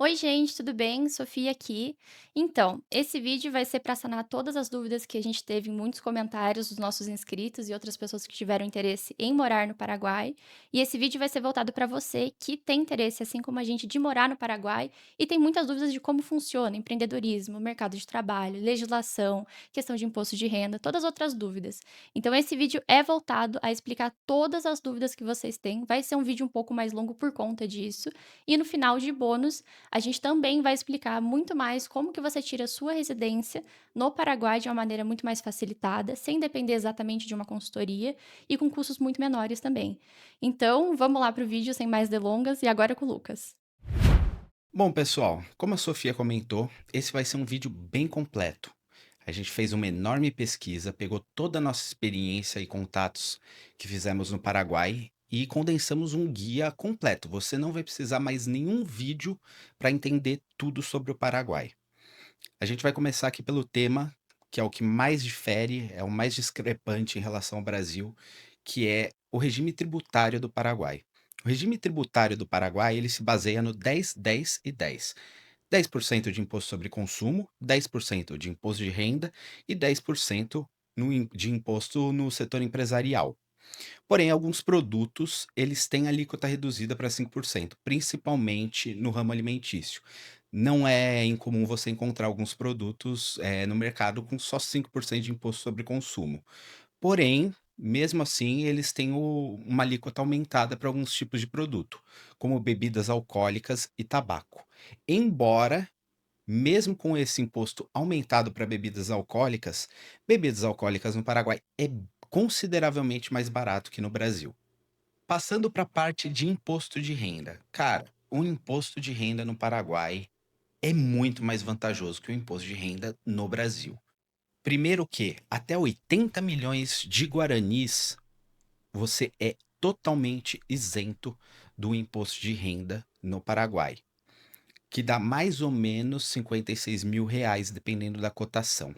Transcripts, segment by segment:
Oi, gente, tudo bem? Sofia aqui. Então, esse vídeo vai ser para sanar todas as dúvidas que a gente teve em muitos comentários dos nossos inscritos e outras pessoas que tiveram interesse em morar no Paraguai. E esse vídeo vai ser voltado para você que tem interesse, assim como a gente, de morar no Paraguai e tem muitas dúvidas de como funciona empreendedorismo, mercado de trabalho, legislação, questão de imposto de renda, todas as outras dúvidas. Então, esse vídeo é voltado a explicar todas as dúvidas que vocês têm. Vai ser um vídeo um pouco mais longo por conta disso. E no final de bônus, a gente também vai explicar muito mais como que você tira a sua residência no Paraguai de uma maneira muito mais facilitada, sem depender exatamente de uma consultoria e com custos muito menores também. Então, vamos lá para o vídeo sem mais delongas e agora com o Lucas. Bom, pessoal, como a Sofia comentou, esse vai ser um vídeo bem completo. A gente fez uma enorme pesquisa, pegou toda a nossa experiência e contatos que fizemos no Paraguai e condensamos um guia completo. Você não vai precisar mais nenhum vídeo para entender tudo sobre o Paraguai. A gente vai começar aqui pelo tema, que é o que mais difere, é o mais discrepante em relação ao Brasil, que é o regime tributário do Paraguai. O regime tributário do Paraguai, ele se baseia no 10, 10 e 10. 10% de imposto sobre consumo, 10% de imposto de renda e 10% de imposto no setor empresarial. Porém, alguns produtos, eles têm alíquota reduzida para 5%, principalmente no ramo alimentício. Não é incomum você encontrar alguns produtos, no mercado com só 5% de imposto sobre consumo. Porém, mesmo assim, eles têm uma alíquota aumentada para alguns tipos de produto, como bebidas alcoólicas e tabaco. Embora, mesmo com esse imposto aumentado para bebidas alcoólicas no Paraguai é consideravelmente mais barato que no Brasil. Passando para a parte de imposto de renda. Cara, o imposto de renda no Paraguai é muito mais vantajoso que o imposto de renda no Brasil. Primeiro que até 80 milhões de guaranis você é totalmente isento do imposto de renda no Paraguai, que dá mais ou menos R$ 56.000, dependendo da cotação.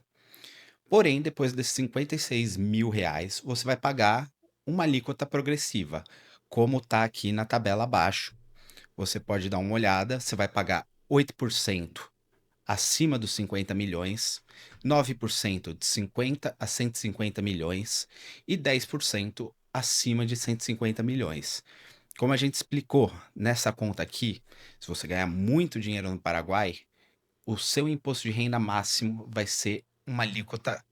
Porém, depois desses R$ 56.000, você vai pagar uma alíquota progressiva, como está aqui na tabela abaixo. Você pode dar uma olhada, você vai pagar 8% acima dos 50 milhões, 9% de 50 a 150 milhões e 10% acima de 150 milhões. Como a gente explicou nessa conta aqui, se você ganhar muito dinheiro no Paraguai, o seu imposto de renda máximo vai ser uma alíquota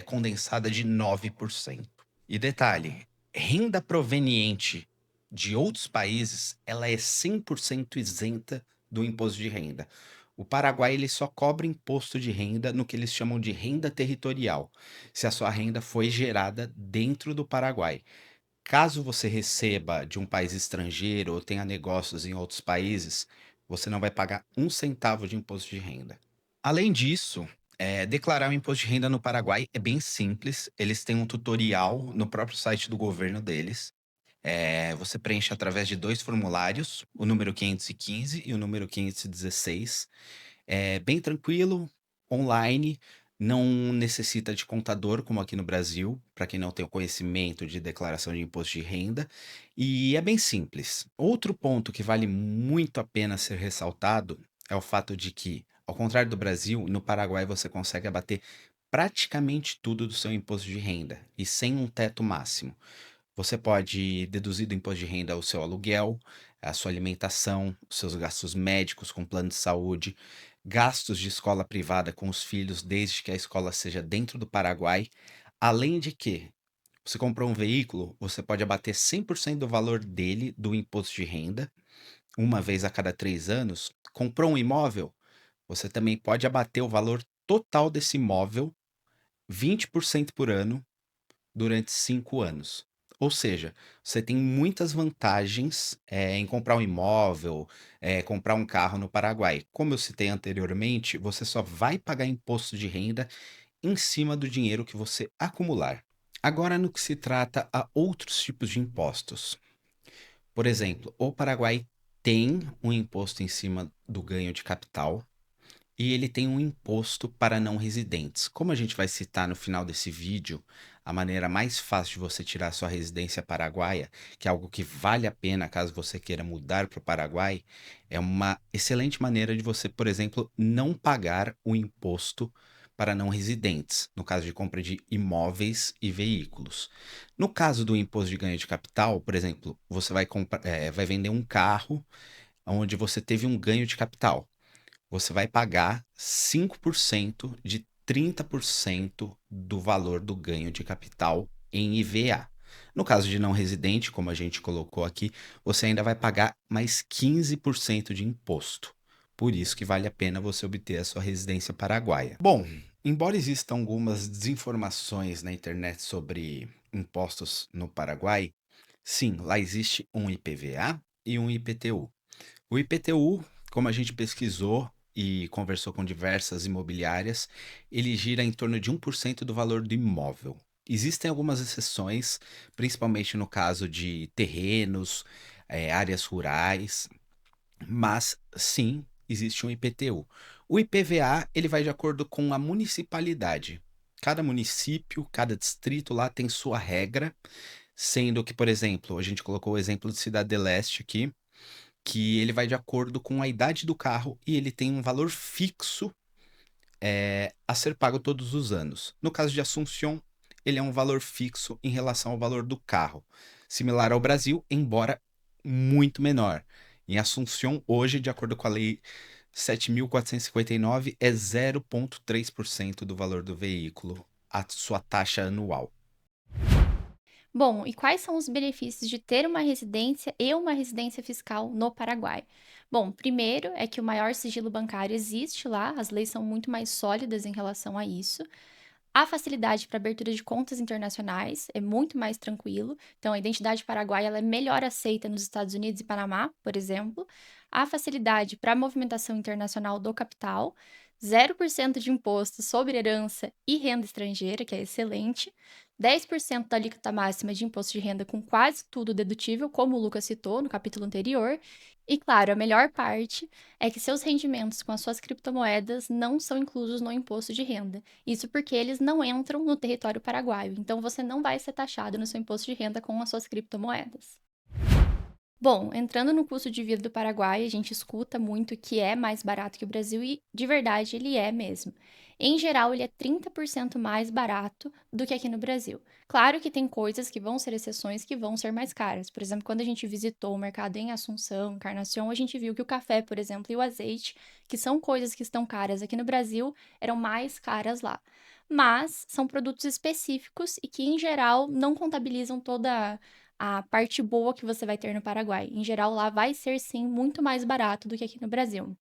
condensada de 9%. E detalhe, renda proveniente de outros países, ela é 100% isenta do imposto de renda. O Paraguai ele só cobra imposto de renda no que eles chamam de renda territorial, se a sua renda foi gerada dentro do Paraguai. Caso você receba de um país estrangeiro ou tenha negócios em outros países, você não vai pagar um centavo de imposto de renda. Além disso, declarar o imposto de renda no Paraguai é bem simples. Eles têm um tutorial no próprio site do governo deles. Você preenche através de dois formulários, o número 515 e o número 516. É bem tranquilo, online, não necessita de contador, como aqui no Brasil, para quem não tem o conhecimento de declaração de imposto de renda, e é bem simples. Outro ponto que vale muito a pena ser ressaltado é o fato de que, ao contrário do Brasil, no Paraguai você consegue abater praticamente tudo do seu imposto de renda e sem um teto máximo. Você pode deduzir do imposto de renda o seu aluguel, a sua alimentação, os seus gastos médicos com plano de saúde, gastos de escola privada com os filhos, desde que a escola seja dentro do Paraguai. Além de que, você comprou um veículo, você pode abater 100% do valor dele do imposto de renda, uma vez a cada 3 anos. Comprou um imóvel, você também pode abater o valor total desse imóvel, 20% por ano, durante 5 anos. Ou seja, você tem muitas vantagens, em comprar um imóvel, comprar um carro no Paraguai. Como eu citei anteriormente, você só vai pagar imposto de renda em cima do dinheiro que você acumular. Agora, no que se trata a outros tipos de impostos. Por exemplo, o Paraguai tem um imposto em cima do ganho de capital e ele tem um imposto para não residentes. Como a gente vai citar no final desse vídeo, a maneira mais fácil de você tirar sua residência paraguaia, que é algo que vale a pena caso você queira mudar para o Paraguai, é uma excelente maneira de você, por exemplo, não pagar o imposto para não residentes, no caso de compra de imóveis e veículos. No caso do imposto de ganho de capital, por exemplo, você vai vender um carro onde você teve um ganho de capital. Você vai pagar 5% de 30% do valor do ganho de capital em IVA. No caso de não residente, como a gente colocou aqui, você ainda vai pagar mais 15% de imposto. Por isso que vale a pena você obter a sua residência paraguaia. Bom, embora existam algumas desinformações na internet sobre impostos no Paraguai, sim, lá existe um IPVA e um IPTU. O IPTU, como a gente pesquisou e conversou com diversas imobiliárias, ele gira em torno de 1% do valor do imóvel. Existem algumas exceções, principalmente no caso de terrenos, áreas rurais, mas sim, existe um IPTU. O IPVA, ele vai de acordo com a municipalidade. Cada município, cada distrito lá tem sua regra, sendo que, por exemplo, a gente colocou o exemplo de Cidade del Este aqui, que ele vai de acordo com a idade do carro e ele tem um valor fixo a ser pago todos os anos. No caso de Assunção, ele é um valor fixo em relação ao valor do carro, similar ao Brasil, embora muito menor. Em Assunção, hoje, de acordo com a lei 7.459, é 0,3% do valor do veículo, a sua taxa anual. Bom, e quais são os benefícios de ter uma residência e uma residência fiscal no Paraguai? Bom, primeiro é que o maior sigilo bancário existe lá, as leis são muito mais sólidas em relação a isso. A facilidade para abertura de contas internacionais é muito mais tranquilo. Então, a identidade paraguaia ela é melhor aceita nos Estados Unidos e Panamá, por exemplo. A facilidade para a movimentação internacional do capital, 0% de imposto sobre herança e renda estrangeira, que é excelente. 10% da alíquota máxima de imposto de renda com quase tudo dedutível, como o Lucas citou no capítulo anterior. E claro, a melhor parte é que seus rendimentos com as suas criptomoedas não são inclusos no imposto de renda. Isso porque eles não entram no território paraguaio, então você não vai ser taxado no seu imposto de renda com as suas criptomoedas. Bom, entrando no custo de vida do Paraguai, a gente escuta muito que é mais barato que o Brasil e, de verdade, ele é mesmo. Em geral, ele é 30% mais barato do que aqui no Brasil. Claro que tem coisas que vão ser exceções que vão ser mais caras. Por exemplo, quando a gente visitou o mercado em Assunção, Encarnação, a gente viu que o café, por exemplo, e o azeite, que são coisas que estão caras aqui no Brasil, eram mais caras lá. Mas são produtos específicos e que, em geral, não contabilizam toda a parte boa que você vai ter no Paraguai. Em geral, lá vai ser sim muito mais barato do que aqui no Brasil.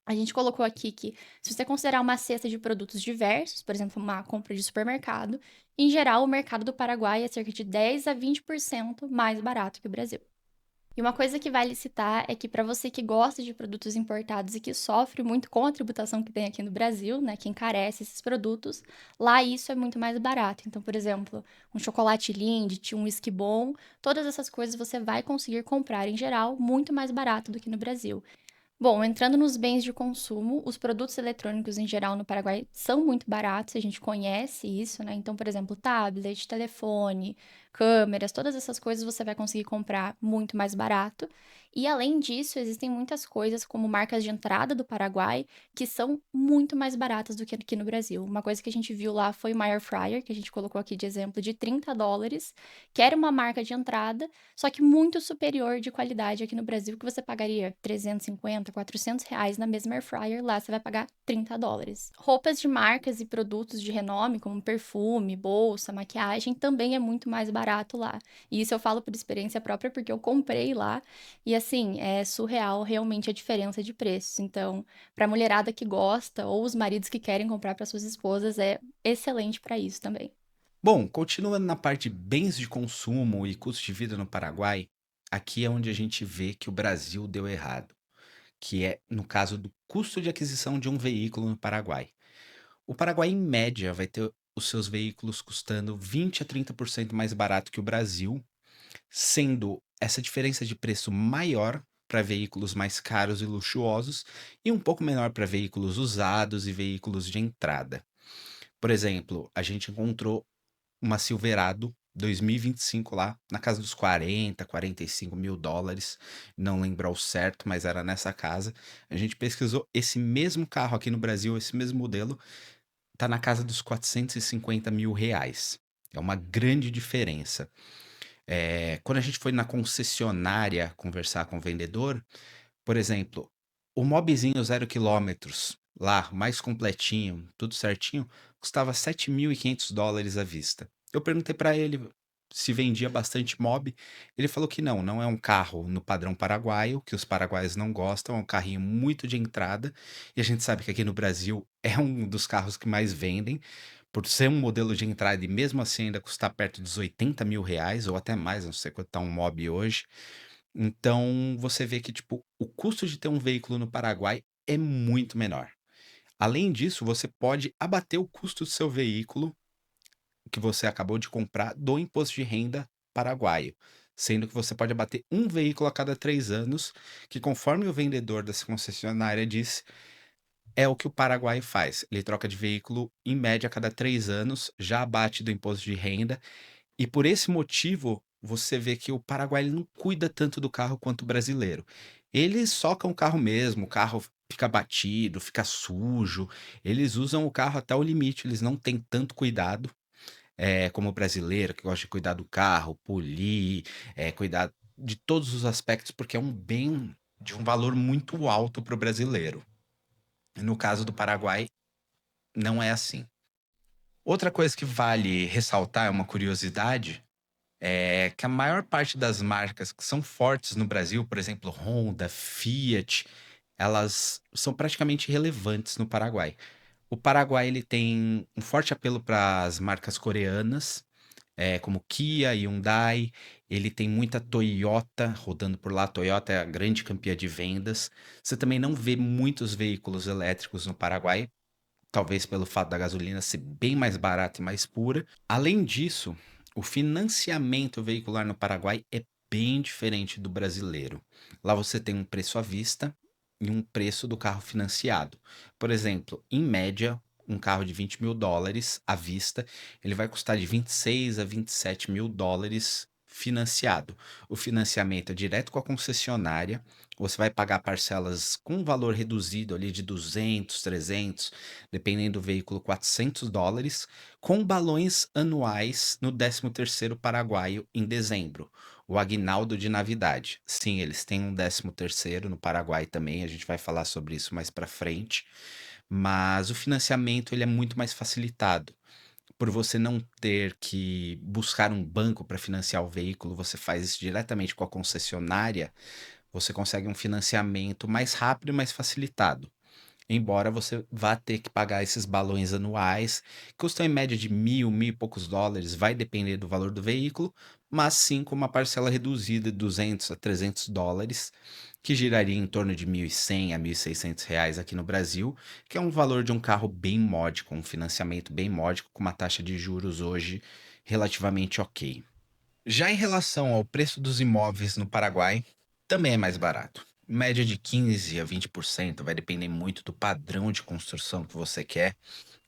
A gente colocou aqui que, se você considerar uma cesta de produtos diversos, por exemplo, uma compra de supermercado, em geral, o mercado do Paraguai é cerca de 10 a 20% mais barato que o Brasil. E uma coisa que vale citar é que para você que gosta de produtos importados e que sofre muito com a tributação que tem aqui no Brasil, né, que encarece esses produtos, lá isso é muito mais barato. Então, por exemplo, um chocolate Lindt, um whisky bom, todas essas coisas você vai conseguir comprar em geral muito mais barato do que no Brasil. Bom, entrando nos bens de consumo, os produtos eletrônicos em geral no Paraguai são muito baratos, a gente conhece isso, né? Então, por exemplo, tablet, telefone, câmeras, todas essas coisas você vai conseguir comprar muito mais barato. E além disso, existem muitas coisas como marcas de entrada do Paraguai que são muito mais baratas do que aqui no Brasil. Uma coisa que a gente viu lá foi uma air fryer, que a gente colocou aqui de exemplo, de US$ 30, que era uma marca de entrada só que muito superior de qualidade aqui no Brasil, que você pagaria 350, R$ 400 na mesma air fryer, lá você vai pagar US$ 30. Roupas de marcas e produtos de renome, como perfume, bolsa, maquiagem, também é muito mais barato lá. E isso eu falo por experiência própria, porque eu comprei lá, e assim, é surreal realmente a diferença de preços. Então, para a mulherada que gosta, ou os maridos que querem comprar para suas esposas, é excelente para isso também. Bom, continuando na parte de bens de consumo e custo de vida no Paraguai, aqui é onde a gente vê que o Brasil deu errado, que é no caso do custo de aquisição de um veículo no Paraguai. O Paraguai, em média, vai ter os seus veículos custando 20 a 30% mais barato que o Brasil, sendo essa diferença de preço maior para veículos mais caros e luxuosos e um pouco menor para veículos usados e veículos de entrada. Por exemplo, a gente encontrou uma Silverado 2025 lá, na casa dos 40, 45 mil dólares, não lembro ao certo, mas era nessa casa. A gente pesquisou esse mesmo carro aqui no Brasil, esse mesmo modelo, tá na casa dos 450 mil reais. É uma grande diferença. Quando a gente foi na concessionária conversar com o vendedor, por exemplo, o mobzinho 0 km, lá, mais completinho, tudo certinho, custava US$ 7.500 à vista. Eu perguntei para ele se vendia bastante mob. Ele falou que não, não é um carro no padrão paraguaio, que os paraguaios não gostam, é um carrinho muito de entrada. E a gente sabe que aqui no Brasil é um dos carros que mais vendem, por ser um modelo de entrada e mesmo assim ainda custar perto dos R$ 80 mil, ou até mais, não sei quanto tá um mob hoje. Então, você vê que, tipo, o custo de ter um veículo no Paraguai é muito menor. Além disso, você pode abater o custo do seu veículo que você acabou de comprar do imposto de renda paraguaio, sendo que você pode abater um veículo a cada 3 anos, que conforme o vendedor dessa concessionária disse, é o que o Paraguai faz. Ele troca de veículo em média a cada 3 anos, já abate do imposto de renda e por esse motivo, você vê que o Paraguai ele não cuida tanto do carro quanto o brasileiro. Eles socam o carro mesmo, o carro fica batido, fica sujo. Eles usam o carro até o limite, eles não têm tanto cuidado, como o brasileiro, que gosta de cuidar do carro, polir, cuidar de todos os aspectos, porque é um bem de um valor muito alto para o brasileiro. No caso do Paraguai, não é assim. Outra coisa que vale ressaltar, é uma curiosidade, é que a maior parte das marcas que são fortes no Brasil, por exemplo, Honda, Fiat, elas são praticamente irrelevantes no Paraguai. O Paraguai ele tem um forte apelo para as marcas coreanas, como Kia, Hyundai. Ele tem muita Toyota rodando por lá. A Toyota é a grande campeã de vendas. Você também não vê muitos veículos elétricos no Paraguai, talvez pelo fato da gasolina ser bem mais barata e mais pura. Além disso, o financiamento veicular no Paraguai é bem diferente do brasileiro. Lá você tem um preço à vista e um preço do carro financiado. Por exemplo, em média, um carro de US$ 20 mil à vista, ele vai custar de 26 a 27 mil dólares financiado. O financiamento é direto com a concessionária. Você vai pagar parcelas com um valor reduzido ali de 200, 300, dependendo do veículo, US$ 400, com balões anuais no 13º paraguaio em dezembro, o aguinaldo de Navidade. Sim, eles têm um 13º no Paraguai também, a gente vai falar sobre isso mais para frente, mas o financiamento ele é muito mais facilitado. Por você não ter que buscar um banco para financiar o veículo, você faz isso diretamente com a concessionária, você consegue um financiamento mais rápido e mais facilitado. Embora você vá ter que pagar esses balões anuais, que custam em média de 1.000, mil e poucos dólares, vai depender do valor do veículo, mas sim com uma parcela reduzida de 200 a 300 dólares, que giraria em torno de 1.100 a 1.600 reais aqui no Brasil, que é um valor de um carro bem módico, um financiamento bem módico, com uma taxa de juros hoje relativamente ok. Já em relação ao preço dos imóveis no Paraguai, também é mais barato. Média de 15 a 20%, vai depender muito do padrão de construção que você quer.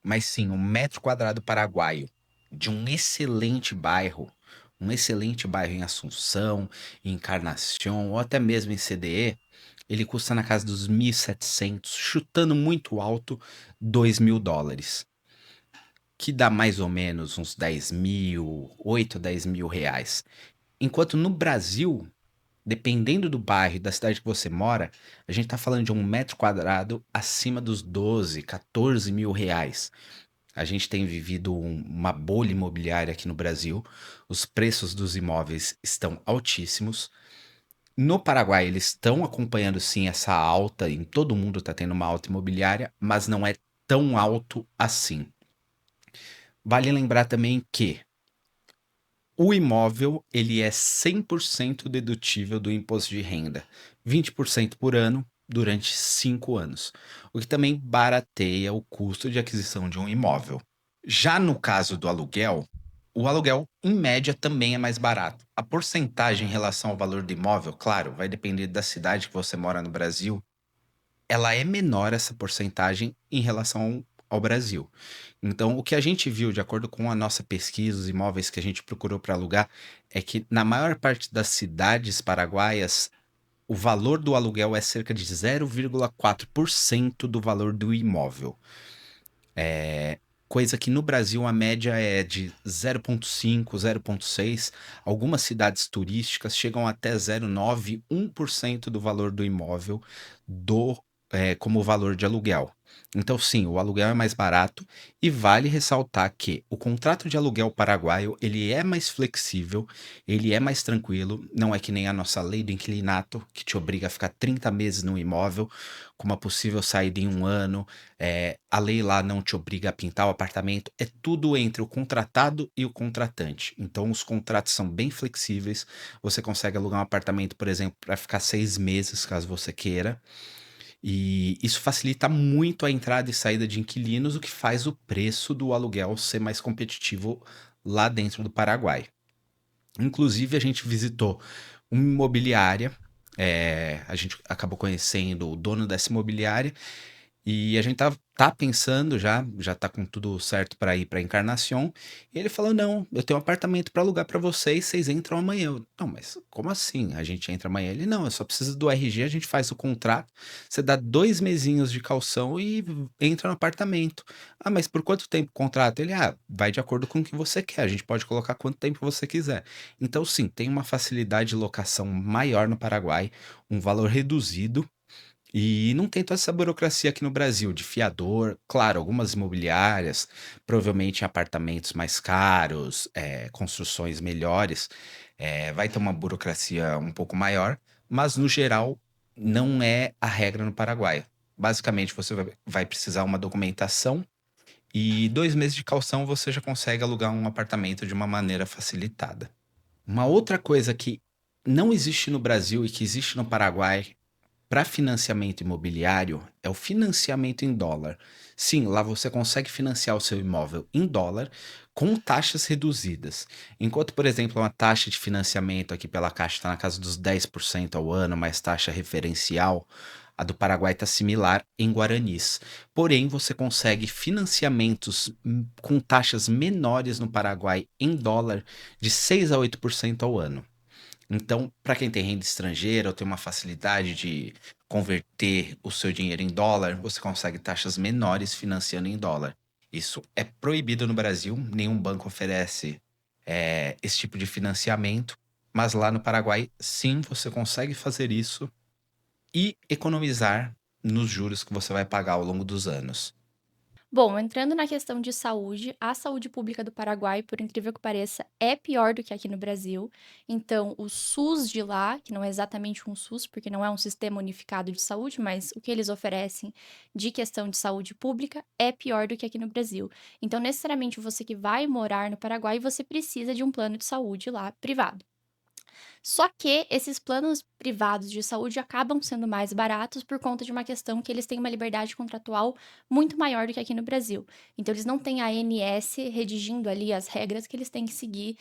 Mas sim, um metro quadrado paraguaio de um excelente bairro em Assunção, em Encarnação ou até mesmo em CDE, ele custa na casa dos 1.700, chutando muito alto, US$ 2.000, que dá mais ou menos uns 10 mil, 8 a 10 mil reais. Enquanto no Brasil, dependendo do bairro e da cidade que você mora, a gente tá falando de um metro quadrado acima dos 12, 14 mil reais. A gente tem vivido uma bolha imobiliária aqui no Brasil. Os preços dos imóveis estão altíssimos. No Paraguai, eles estão acompanhando sim essa alta, em todo mundo está tendo uma alta imobiliária, mas não é tão alto assim. Vale lembrar também que o imóvel, ele é 100% dedutível do imposto de renda, 20% por ano durante 5 anos, o que também barateia o custo de aquisição de um imóvel. Já no caso do aluguel, o aluguel, em média, também é mais barato. A porcentagem em relação ao valor do imóvel, claro, vai depender da cidade que você mora no Brasil, ela é menor essa porcentagem em relação ao Brasil. Então, o que a gente viu, de acordo com a nossa pesquisa, os imóveis que a gente procurou para alugar, é que na maior parte das cidades paraguaias, o valor do aluguel é cerca de 0,4% do valor do imóvel. Coisa que no Brasil a média é de 0,5, 0,6. Algumas cidades turísticas chegam até 0,9, 1% do valor do imóvel do como valor de aluguel. Então, sim, o aluguel é mais barato e vale ressaltar que o contrato de aluguel paraguaio ele é mais flexível, ele é mais tranquilo, não é que nem a nossa lei do inquilinato que te obriga a ficar 30 meses no imóvel, com uma possível saída em um ano. A lei lá não te obriga a pintar o apartamento, é tudo entre o contratado e o contratante. Então, os contratos são bem flexíveis. Você consegue alugar um apartamento, por exemplo, para ficar 6 meses, caso você queira. E isso facilita muito a entrada e saída de inquilinos, o que faz o preço do aluguel ser mais competitivo lá dentro do Paraguai. Inclusive, a gente visitou uma imobiliária, a gente acabou conhecendo o dono dessa imobiliária e a gente tá pensando já tá com tudo certo para ir para Encarnación. E ele falou: "Não, eu tenho um apartamento para alugar para vocês entram amanhã". Eu: "Não, mas como assim? A gente entra amanhã?". Ele: "Não, eu só preciso do RG, a gente faz o contrato, você dá 2 mesinhos de caução e entra no apartamento". "Ah, mas por quanto tempo o contrato?". Ele: "Ah, vai de acordo com o que você quer, a gente pode colocar quanto tempo você quiser". Então sim, tem uma facilidade de locação maior no Paraguai, um valor reduzido e não tem toda essa burocracia aqui no Brasil de fiador. Claro, algumas imobiliárias, provavelmente em apartamentos mais caros, construções melhores, vai ter uma burocracia um pouco maior, mas no geral não é a regra no Paraguai. Basicamente, você vai precisar uma documentação e 2 meses de caução você já consegue alugar um apartamento de uma maneira facilitada. Uma outra coisa que não existe no Brasil e que existe no Paraguai para financiamento imobiliário é o financiamento em dólar. Sim, lá você consegue financiar o seu imóvel em dólar com taxas reduzidas. Enquanto, por exemplo, uma taxa de financiamento aqui pela Caixa está na casa dos 10% ao ano, mais taxa referencial, a do Paraguai está similar em guaranis. Porém, você consegue financiamentos com taxas menores no Paraguai em dólar de 6 a 8% ao ano. Então, para quem tem renda estrangeira ou tem uma facilidade de converter o seu dinheiro em dólar, você consegue taxas menores financiando em dólar. Isso é proibido no Brasil, nenhum banco oferece esse tipo de financiamento, mas lá no Paraguai, sim, você consegue fazer isso e economizar nos juros que você vai pagar ao longo dos anos. Bom, entrando na questão de saúde, a saúde pública do Paraguai, por incrível que pareça, é pior do que aqui no Brasil. Então, o SUS de lá, que não é exatamente um SUS, porque não é um sistema unificado de saúde, mas o que eles oferecem de questão de saúde pública é pior do que aqui no Brasil. Então, necessariamente, você que vai morar no Paraguai, você precisa de um plano de saúde lá privado. Só que esses planos privados de saúde acabam sendo mais baratos por conta de uma questão que eles têm uma liberdade contratual muito maior do que aqui no Brasil. Então, eles não têm a ANS redigindo ali as regras que eles têm que seguir.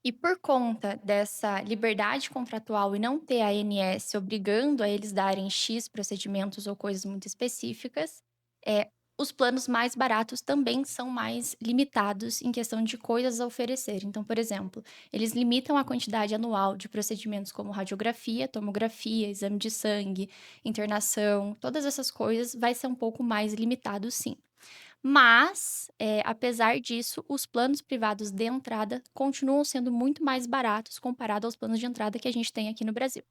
E por conta dessa liberdade contratual e não ter a ANS obrigando a eles darem X procedimentos ou coisas muito específicas, é, os planos mais baratos também são mais limitados em questão de coisas a oferecer. Então, por exemplo, eles limitam a quantidade anual de procedimentos como radiografia, tomografia, exame de sangue, internação, todas essas coisas vai ser um pouco mais limitado, sim. Mas, apesar disso, os planos privados de entrada continuam sendo muito mais baratos comparado aos planos de entrada que a gente tem aqui no Brasil.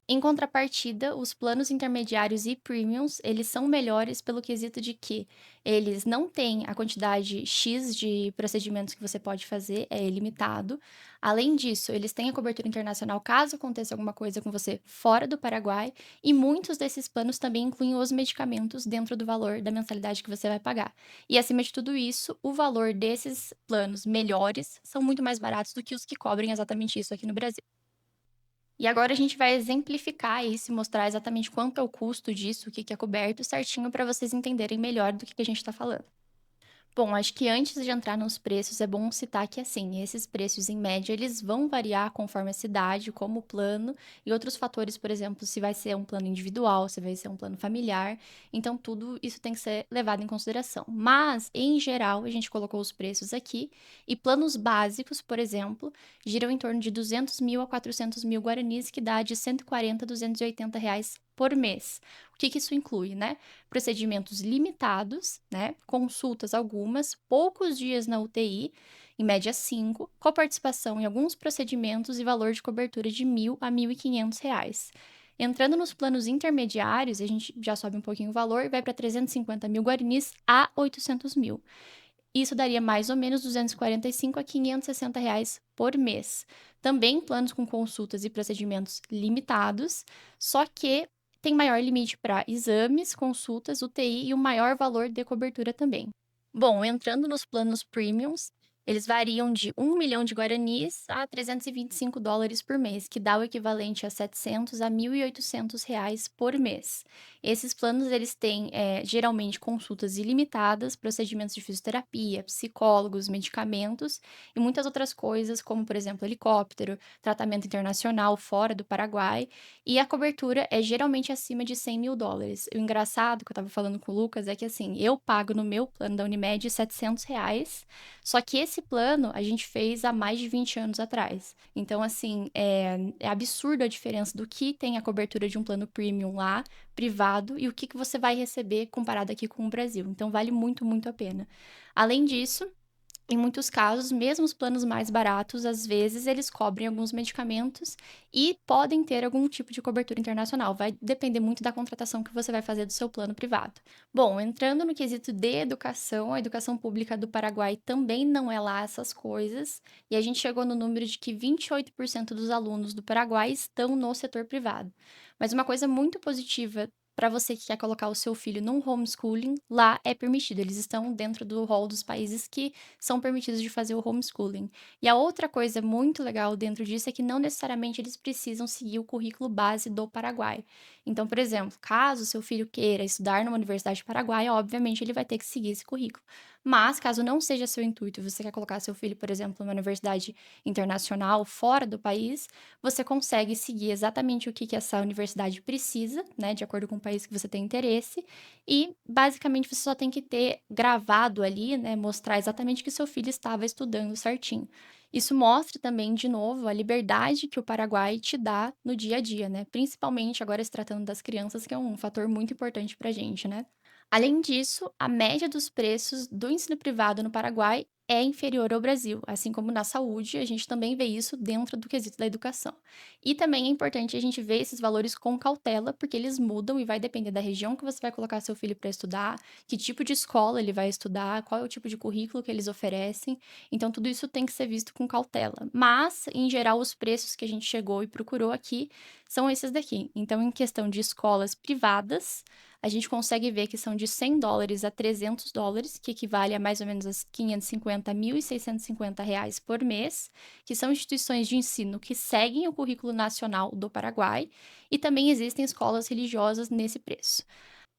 Em contrapartida, os planos intermediários e premiums, eles são melhores pelo quesito de que eles não têm a quantidade X de procedimentos que você pode fazer, é ilimitado. Além disso, eles têm a cobertura internacional caso aconteça alguma coisa com você fora do Paraguai, e muitos desses planos também incluem os medicamentos dentro do valor da mensalidade que você vai pagar. E acima de tudo isso, o valor desses planos melhores são muito mais baratos do que os que cobrem exatamente isso aqui no Brasil. E agora a gente vai exemplificar isso e mostrar exatamente quanto é o custo disso, o que que é coberto certinho para vocês entenderem melhor do que a gente está falando. Bom, acho que antes de entrar nos preços, é bom citar que, assim, esses preços, em média, eles vão variar conforme a cidade, como o plano e outros fatores, por exemplo, se vai ser um plano individual, se vai ser um plano familiar. Então, tudo isso tem que ser levado em consideração. Mas, em geral, a gente colocou os preços aqui e planos básicos, por exemplo, giram em torno de 200 mil a 400 mil guaranis, que dá de 140 a 280 reais por mês. O que isso inclui, né? Procedimentos limitados, né? Consultas algumas, poucos dias na UTI, em média 5, coparticipação em alguns procedimentos e valor de cobertura de 1.000 a 1.500 reais. Entrando nos planos intermediários, a gente já sobe um pouquinho o valor e vai para 350 mil guarinis a 800 mil. Isso daria mais ou menos 245 a 560 reais por mês. Também planos com consultas e procedimentos limitados, só que tem maior limite para exames, consultas, UTI e um maior valor de cobertura também. Bom, entrando nos planos premiums, eles variam de 1 milhão de guaranis a 325 dólares por mês, que dá o equivalente a 700 a 1.800 reais por mês. Esses planos, eles têm, geralmente, consultas ilimitadas, procedimentos de fisioterapia, psicólogos, medicamentos e muitas outras coisas, como, por exemplo, helicóptero, tratamento internacional fora do Paraguai, e a cobertura é geralmente acima de 100 mil dólares. O engraçado que eu estava falando com o Lucas é que, assim, eu pago no meu plano da Unimed 700 reais, só que esse plano a gente fez há mais de 20 anos atrás. Então, assim, é absurdo a diferença do que tem a cobertura de um plano premium lá, privado, e o que você vai receber comparado aqui com o Brasil. Então, vale muito, muito a pena. Além disso, em muitos casos, mesmo os planos mais baratos, às vezes eles cobrem alguns medicamentos e podem ter algum tipo de cobertura internacional. Vai depender muito da contratação que você vai fazer do seu plano privado. Bom, entrando no quesito de educação, a educação pública do Paraguai também não é lá essas coisas, e a gente chegou no número de que 28% dos alunos do Paraguai estão no setor privado. Mas uma coisa muito positiva para você que quer colocar o seu filho num homeschooling, lá é permitido. Eles estão dentro do rol dos países que são permitidos de fazer o homeschooling. E a outra coisa muito legal dentro disso é que não necessariamente eles precisam seguir o currículo base do Paraguai. Então, por exemplo, caso seu filho queira estudar numa universidade paraguaia, obviamente ele vai ter que seguir esse currículo. Mas, caso não seja seu intuito e você quer colocar seu filho, por exemplo, numa universidade internacional fora do país, você consegue seguir exatamente o que essa universidade precisa, né, de acordo com o país que você tem interesse, e basicamente você só tem que ter gravado ali, né, mostrar exatamente que seu filho estava estudando certinho. Isso mostra também, de novo, a liberdade que o Paraguai te dá no dia a dia, né? Principalmente agora se tratando das crianças, que é um fator muito importante pra gente, né? Além disso, a média dos preços do ensino privado no Paraguai é inferior ao Brasil, assim como na saúde, a gente também vê isso dentro do quesito da educação. E também é importante a gente ver esses valores com cautela, porque eles mudam e vai depender da região que você vai colocar seu filho para estudar, que tipo de escola ele vai estudar, qual é o tipo de currículo que eles oferecem. Então, tudo isso tem que ser visto com cautela. Mas, em geral, os preços que a gente chegou e procurou aqui são esses daqui. Então, em questão de escolas privadas, a gente consegue ver que são de 100 dólares a 300 dólares, que equivale a mais ou menos a 550 a 1.650 reais por mês, que são instituições de ensino que seguem o currículo nacional do Paraguai, e também existem escolas religiosas nesse preço.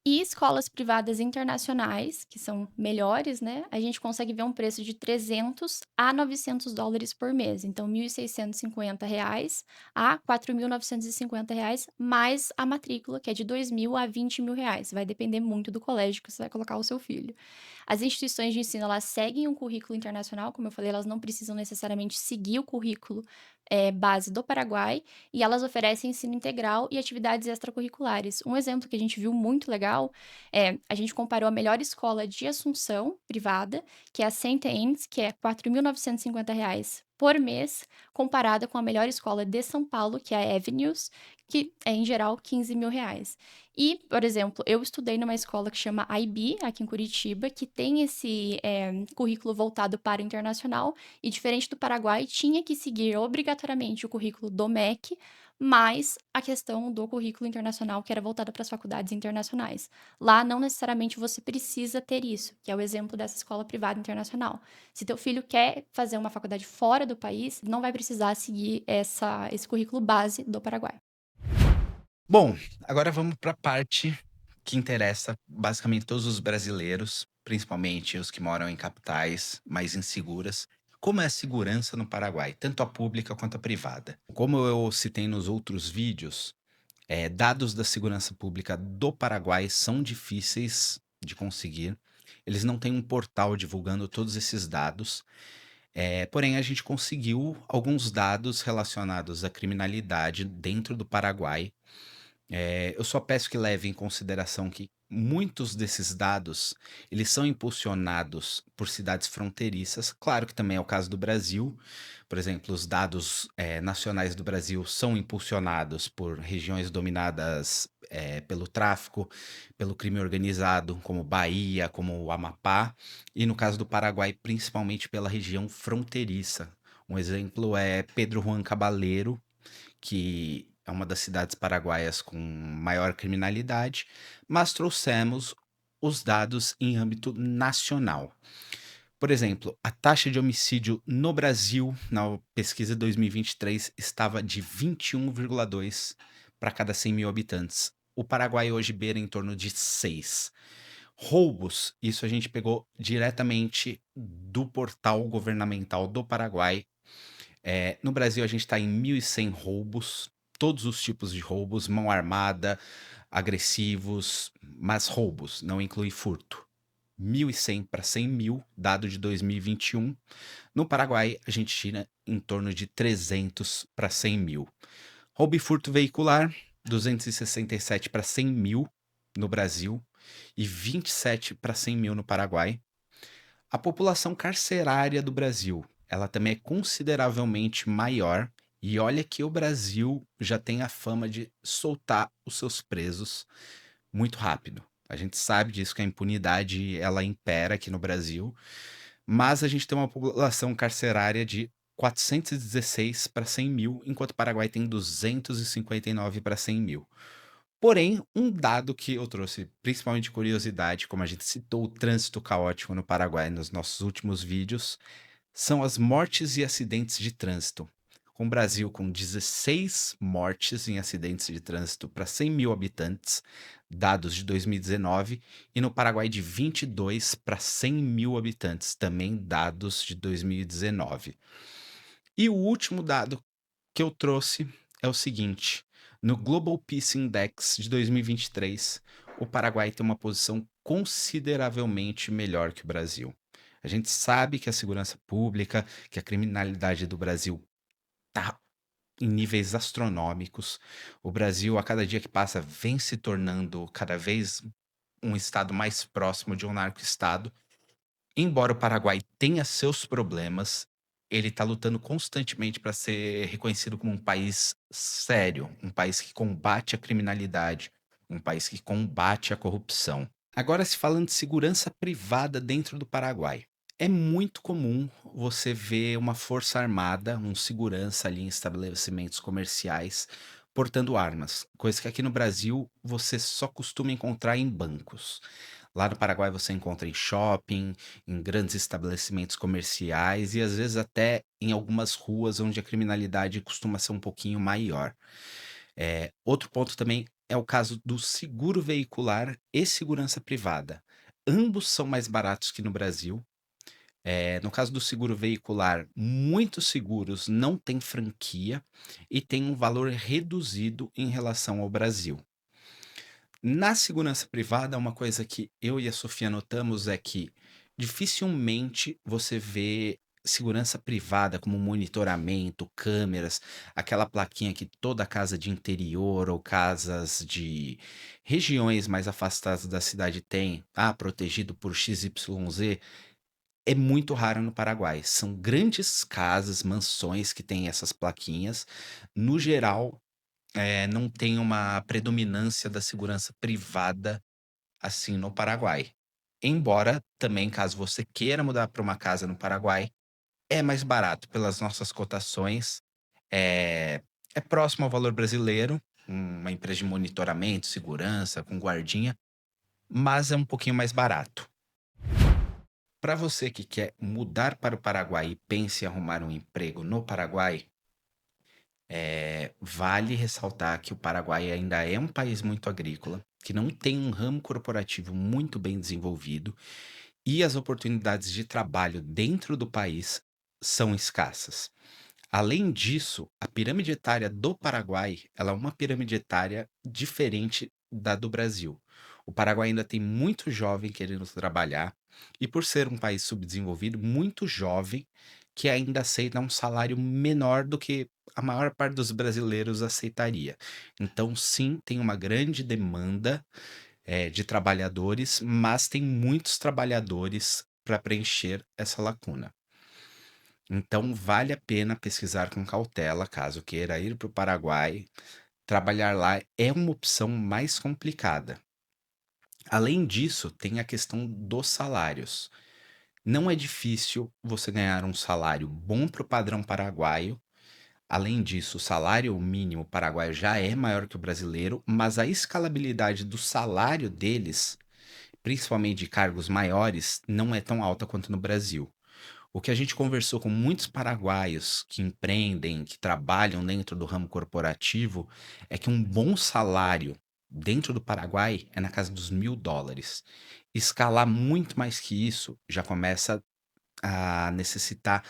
E escolas privadas internacionais, que são melhores, né, a gente consegue ver um preço de 300 a 900 dólares por mês. Então, 1.650 reais a 4.950 reais, mais a matrícula, que é de 2.000 a 20 mil reais. Vai depender muito do colégio que você vai colocar o seu filho. As instituições de ensino, elas seguem um currículo internacional, como eu falei, elas não precisam necessariamente seguir o currículo base do Paraguai, e elas oferecem ensino integral e atividades extracurriculares. Um exemplo que a gente viu muito legal a gente comparou a melhor escola de Assunção, privada, que é a Saint Anne's, que é R$ 4.950 reais por mês, comparada com a melhor escola de São Paulo, que é a Avenues, que é, em geral, 15 mil reais. E, por exemplo, eu estudei numa escola que chama IB, aqui em Curitiba, que tem esse currículo voltado para o internacional, e diferente do Paraguai, tinha que seguir obrigatoriamente o currículo do MEC, mais a questão do currículo internacional, que era voltado para as faculdades internacionais. Lá, não necessariamente você precisa ter isso, que é o exemplo dessa escola privada internacional. Se teu filho quer fazer uma faculdade fora do país, não vai precisar seguir esse currículo base do Paraguai. Bom, agora vamos para a parte que interessa basicamente todos os brasileiros, principalmente os que moram em capitais mais inseguras. Como é a segurança no Paraguai, tanto a pública quanto a privada? Como eu citei nos outros vídeos, dados da segurança pública do Paraguai são difíceis de conseguir. Eles não têm um portal divulgando todos esses dados. Porém, a gente conseguiu alguns dados relacionados à criminalidade dentro do Paraguai. Eu só peço que leve em consideração que muitos desses dados, eles são impulsionados por cidades fronteiriças. Claro que também é o caso do Brasil. Por exemplo, os dados, nacionais do Brasil são impulsionados por regiões dominadas, pelo tráfico, pelo crime organizado, como Bahia, como o Amapá, e no caso do Paraguai, principalmente pela região fronteiriça. Um exemplo é Pedro Juan Cabaleiro, que é uma das cidades paraguaias com maior criminalidade, mas trouxemos os dados em âmbito nacional. Por exemplo, a taxa de homicídio no Brasil, na pesquisa 2023, estava de 21,2 para cada 100 mil habitantes. O Paraguai hoje beira em torno de 6. Roubos, isso a gente pegou diretamente do portal governamental do Paraguai. No Brasil, a gente está em 1.100 roubos, todos os tipos de roubos, mão armada, agressivos, mas roubos, não inclui furto. 1.100 para 100 mil, dado de 2021. No Paraguai, a gente tira em torno de 300 para 100 mil. Roubo e furto veicular, 267 para 100 mil no Brasil e 27 para 100 mil no Paraguai. A população carcerária do Brasil, ela também é consideravelmente maior, e olha que o Brasil já tem a fama de soltar os seus presos muito rápido. A gente sabe disso, que a impunidade ela impera aqui no Brasil, mas a gente tem uma população carcerária de 416 para 100 mil, enquanto o Paraguai tem 259 para 100 mil. Porém, um dado que eu trouxe, principalmente de curiosidade, como a gente citou o trânsito caótico no Paraguai nos nossos últimos vídeos, são as mortes e acidentes de trânsito. Com o Brasil com 16 mortes em acidentes de trânsito para 100 mil habitantes, dados de 2019, e no Paraguai de 22 para 100 mil habitantes, também dados de 2019. E o último dado que eu trouxe é o seguinte: no Global Peace Index de 2023, o Paraguai tem uma posição consideravelmente melhor que o Brasil. A gente sabe que a segurança pública, que a criminalidade do Brasil está em níveis astronômicos. O Brasil, a cada dia que passa, vem se tornando cada vez um estado mais próximo de um narco-estado. Embora o Paraguai tenha seus problemas, ele está lutando constantemente para ser reconhecido como um país sério, um país que combate a criminalidade, um país que combate a corrupção. Agora, se falando de segurança privada dentro do Paraguai, é muito comum você ver uma força armada, um segurança ali em estabelecimentos comerciais, portando armas, coisa que aqui no Brasil você só costuma encontrar em bancos. Lá no Paraguai você encontra em shopping, em grandes estabelecimentos comerciais e às vezes até em algumas ruas onde a criminalidade costuma ser um pouquinho maior. Outro ponto também é o caso do seguro veicular e segurança privada. Ambos são mais baratos que no Brasil. No caso do seguro veicular, muitos seguros não têm franquia e têm um valor reduzido em relação ao Brasil. Na segurança privada, uma coisa que eu e a Sofia notamos é que dificilmente você vê segurança privada como monitoramento, câmeras, aquela plaquinha que toda casa de interior ou casas de regiões mais afastadas da cidade tem, protegido por XYZ, é muito raro no Paraguai. São grandes casas, mansões que têm essas plaquinhas. No geral, não tem uma predominância da segurança privada, assim, no Paraguai. Embora também, caso você queira mudar para uma casa no Paraguai, é mais barato pelas nossas cotações, é é próximo ao valor brasileiro, uma empresa de monitoramento, segurança, com guardinha, mas é um pouquinho mais barato. Para você que quer mudar para o Paraguai e pense em arrumar um emprego no Paraguai, vale ressaltar que o Paraguai ainda é um país muito agrícola, que não tem um ramo corporativo muito bem desenvolvido e as oportunidades de trabalho dentro do país são escassas. Além disso, a pirâmide etária do Paraguai, ela é uma pirâmide etária diferente da do Brasil. O Paraguai ainda tem muito jovem querendo trabalhar e por ser um país subdesenvolvido, muito jovem que ainda aceita um salário menor do que a maior parte dos brasileiros aceitaria. Então, sim, tem uma grande demanda, de trabalhadores, mas tem muitos trabalhadores para preencher essa lacuna. Então, vale a pena pesquisar com cautela, caso queira ir para o Paraguai. Trabalhar lá é uma opção mais complicada. Além disso, tem a questão dos salários. Não é difícil você ganhar um salário bom para o padrão paraguaio. Além disso, o salário mínimo paraguaio já é maior que o brasileiro, mas a escalabilidade do salário deles, principalmente de cargos maiores, não é tão alta quanto no Brasil. O que a gente conversou com muitos paraguaios que empreendem, que trabalham dentro do ramo corporativo, é que um bom salário dentro do Paraguai é na casa dos US$ 1.000. Escalar muito mais que isso já começa a necessitar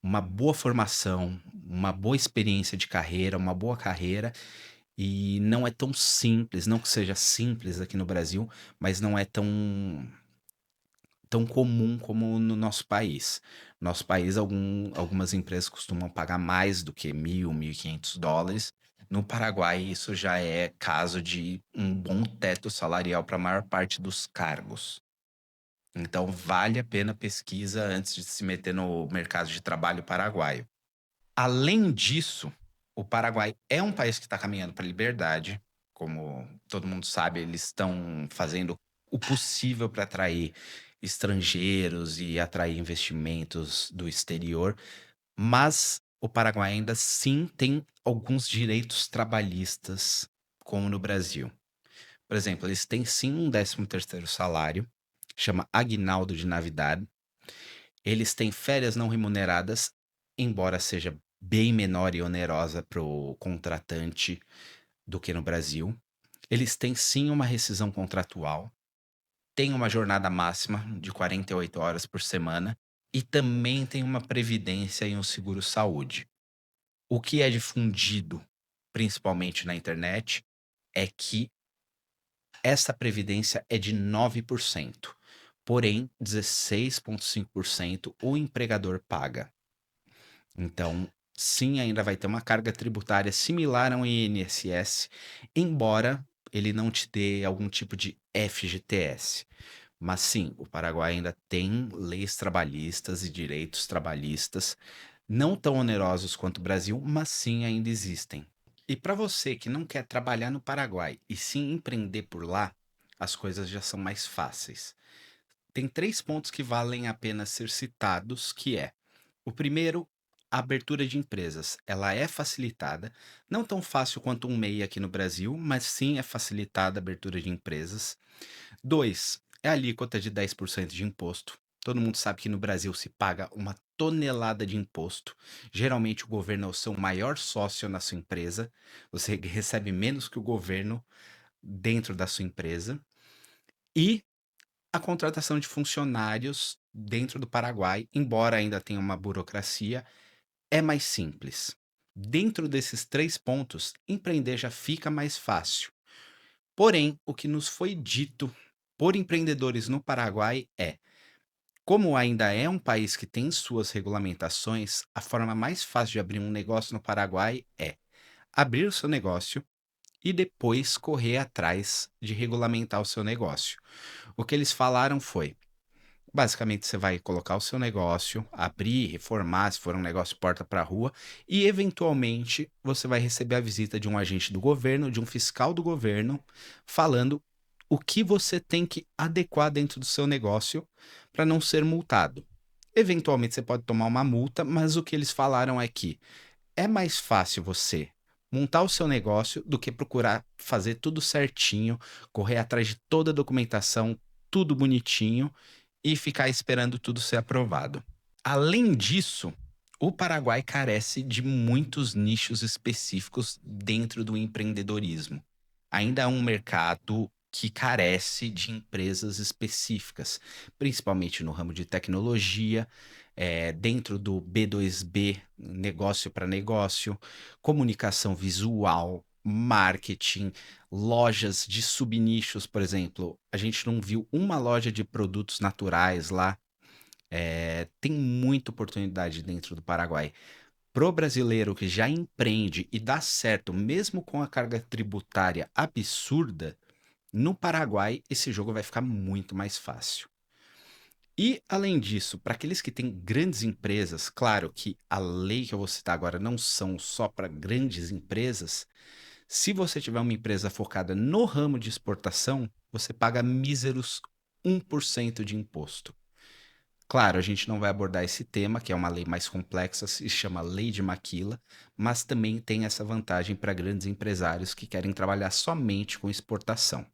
uma boa formação, uma boa experiência de carreira, uma boa carreira, e não é tão simples, não que seja simples aqui no Brasil, mas não é tão comum como no nosso país. Nosso país, algumas empresas costumam pagar mais do que 1.000, US$ 1.500. No Paraguai, isso já é caso de um bom teto salarial para a maior parte dos cargos. Então, vale a pena pesquisa antes de se meter no mercado de trabalho paraguaio. Além disso, o Paraguai é um país que está caminhando para a liberdade. Como todo mundo sabe, eles estão fazendo o possível para atrair estrangeiros e atrair investimentos do exterior, mas o Paraguai ainda sim tem alguns direitos trabalhistas, como no Brasil. Por exemplo, eles têm sim um 13º salário, chama Aguinaldo de Navidad. Eles têm férias não remuneradas, embora seja bem menor e onerosa para o contratante do que no Brasil. Eles têm sim uma rescisão contratual, têm uma jornada máxima de 48 horas por semana e também tem uma previdência e um seguro-saúde. O que é difundido, principalmente na internet, é que essa previdência é de 9%, porém 16,5% o empregador paga. Então, sim, ainda vai ter uma carga tributária similar ao INSS, embora ele não te dê algum tipo de FGTS. Mas sim, o Paraguai ainda tem leis trabalhistas e direitos trabalhistas, não tão onerosos quanto o Brasil, mas sim ainda existem. E para você que não quer trabalhar no Paraguai e sim empreender por lá, as coisas já são mais fáceis. Tem três pontos que valem a pena ser citados, que é: o primeiro, a abertura de empresas. Ela é facilitada, não tão fácil quanto um MEI aqui no Brasil, mas sim é facilitada a abertura de empresas. 2, é a alíquota de 10% de imposto. Todo mundo sabe que no Brasil se paga uma tonelada de imposto. Geralmente o governo é o seu maior sócio na sua empresa. Você recebe menos que o governo dentro da sua empresa. E a contratação de funcionários dentro do Paraguai, embora ainda tenha uma burocracia, é mais simples. Dentro desses três pontos, empreender já fica mais fácil. Porém, o que nos foi dito por empreendedores no Paraguai é: como ainda é um país que tem suas regulamentações, a forma mais fácil de abrir um negócio no Paraguai é abrir o seu negócio e depois correr atrás de regulamentar o seu negócio. O que eles falaram foi: basicamente, você vai colocar o seu negócio, abrir, reformar, se for um negócio porta para rua, e eventualmente você vai receber a visita de um agente do governo, de um fiscal do governo, falando o que você tem que adequar dentro do seu negócio para não ser multado. Eventualmente você pode tomar uma multa, mas o que eles falaram é que é mais fácil você montar o seu negócio do que procurar fazer tudo certinho, correr atrás de toda a documentação, tudo bonitinho e ficar esperando tudo ser aprovado. Além disso, o Paraguai carece de muitos nichos específicos dentro do empreendedorismo. Ainda é um mercado que carece de empresas específicas, principalmente no ramo de tecnologia, dentro do B2B, negócio para negócio, comunicação visual, marketing, lojas de subnichos, por exemplo, a gente não viu uma loja de produtos naturais lá. Tem muita oportunidade dentro do Paraguai. Pro brasileiro que já empreende e dá certo, mesmo com a carga tributária absurda, no Paraguai esse jogo vai ficar muito mais fácil. E, além disso, para aqueles que têm grandes empresas, claro que a lei que eu vou citar agora não são só para grandes empresas. Se você tiver uma empresa focada no ramo de exportação, você paga míseros 1% de imposto. Claro, a gente não vai abordar esse tema, que é uma lei mais complexa, se chama Lei de Maquila, mas também tem essa vantagem para grandes empresários que querem trabalhar somente com exportação.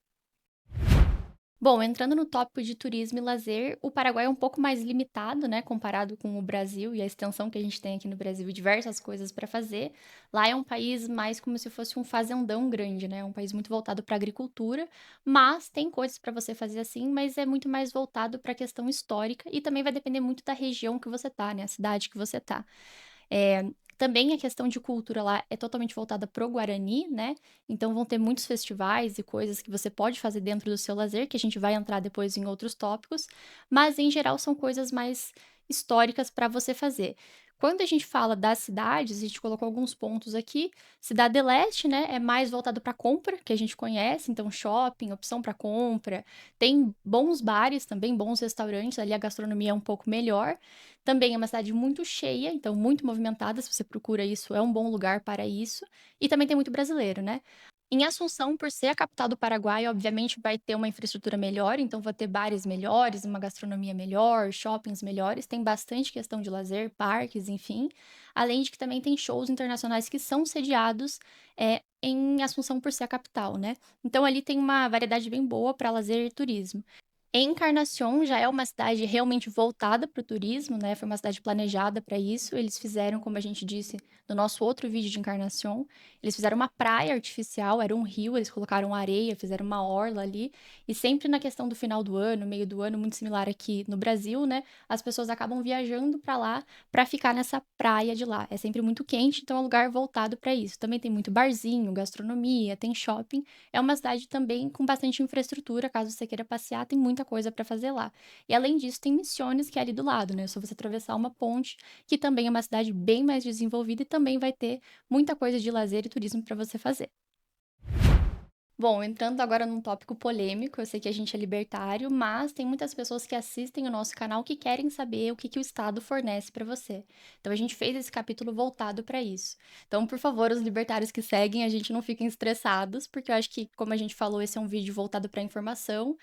Bom, entrando no tópico de turismo e lazer, o Paraguai é um pouco mais limitado, né, comparado com o Brasil e a extensão que a gente tem aqui no Brasil e diversas coisas para fazer. Lá é um país mais como se fosse um fazendão grande, né? Um país muito voltado para agricultura, mas tem coisas para você fazer assim, mas é muito mais voltado para a questão histórica e também vai depender muito da região que você tá, né, a cidade que você tá. Eh, Também a questão de cultura lá é totalmente voltada para o Guarani, né, então vão ter muitos festivais e coisas que você pode fazer dentro do seu lazer, que a gente vai entrar depois em outros tópicos, mas em geral são coisas mais históricas para você fazer. Quando a gente fala das cidades, a gente colocou alguns pontos aqui, Cidade Leste, né, é mais voltado para compra, que a gente conhece, então shopping, opção para compra, tem bons bares também, bons restaurantes, ali a gastronomia é um pouco melhor. Também é uma cidade muito cheia, então muito movimentada, se você procura isso, é um bom lugar para isso. E também tem muito brasileiro, né. Em Assunção, por ser a capital do Paraguai, obviamente vai ter uma infraestrutura melhor, então vai ter bares melhores, uma gastronomia melhor, shoppings melhores, tem bastante questão de lazer, parques, enfim. Além de que também tem shows internacionais que são sediados, em Assunção por ser a capital, né. Então ali tem uma variedade bem boa para lazer e turismo. Encarnación já é uma cidade realmente voltada para o turismo, né, foi uma cidade planejada para isso, eles fizeram, como a gente disse no nosso outro vídeo de Encarnación, eles fizeram uma praia artificial, era um rio, eles colocaram areia, fizeram uma orla ali, e sempre na questão do final do ano, meio do ano, muito similar aqui no Brasil, né, as pessoas acabam viajando para lá, para ficar nessa praia de lá. É sempre muito quente, então é um lugar voltado para isso. Também tem muito barzinho, gastronomia, tem shopping, é uma cidade também com bastante infraestrutura, caso você queira passear, tem muita coisa para fazer lá. E além disso, tem Misiones, que é ali do lado, né? É só você atravessar uma ponte, que também é uma cidade bem mais desenvolvida e também vai ter muita coisa de lazer e turismo para você fazer. Bom, entrando agora num tópico polêmico, eu sei que a gente é libertário, mas tem muitas pessoas que assistem o nosso canal que querem saber o que que o Estado fornece para você. Então a gente fez esse capítulo voltado para isso. Então, por favor, os libertários que seguem, a gente não fiquem estressados, porque eu acho que, como a gente falou, esse é um vídeo voltado para informação.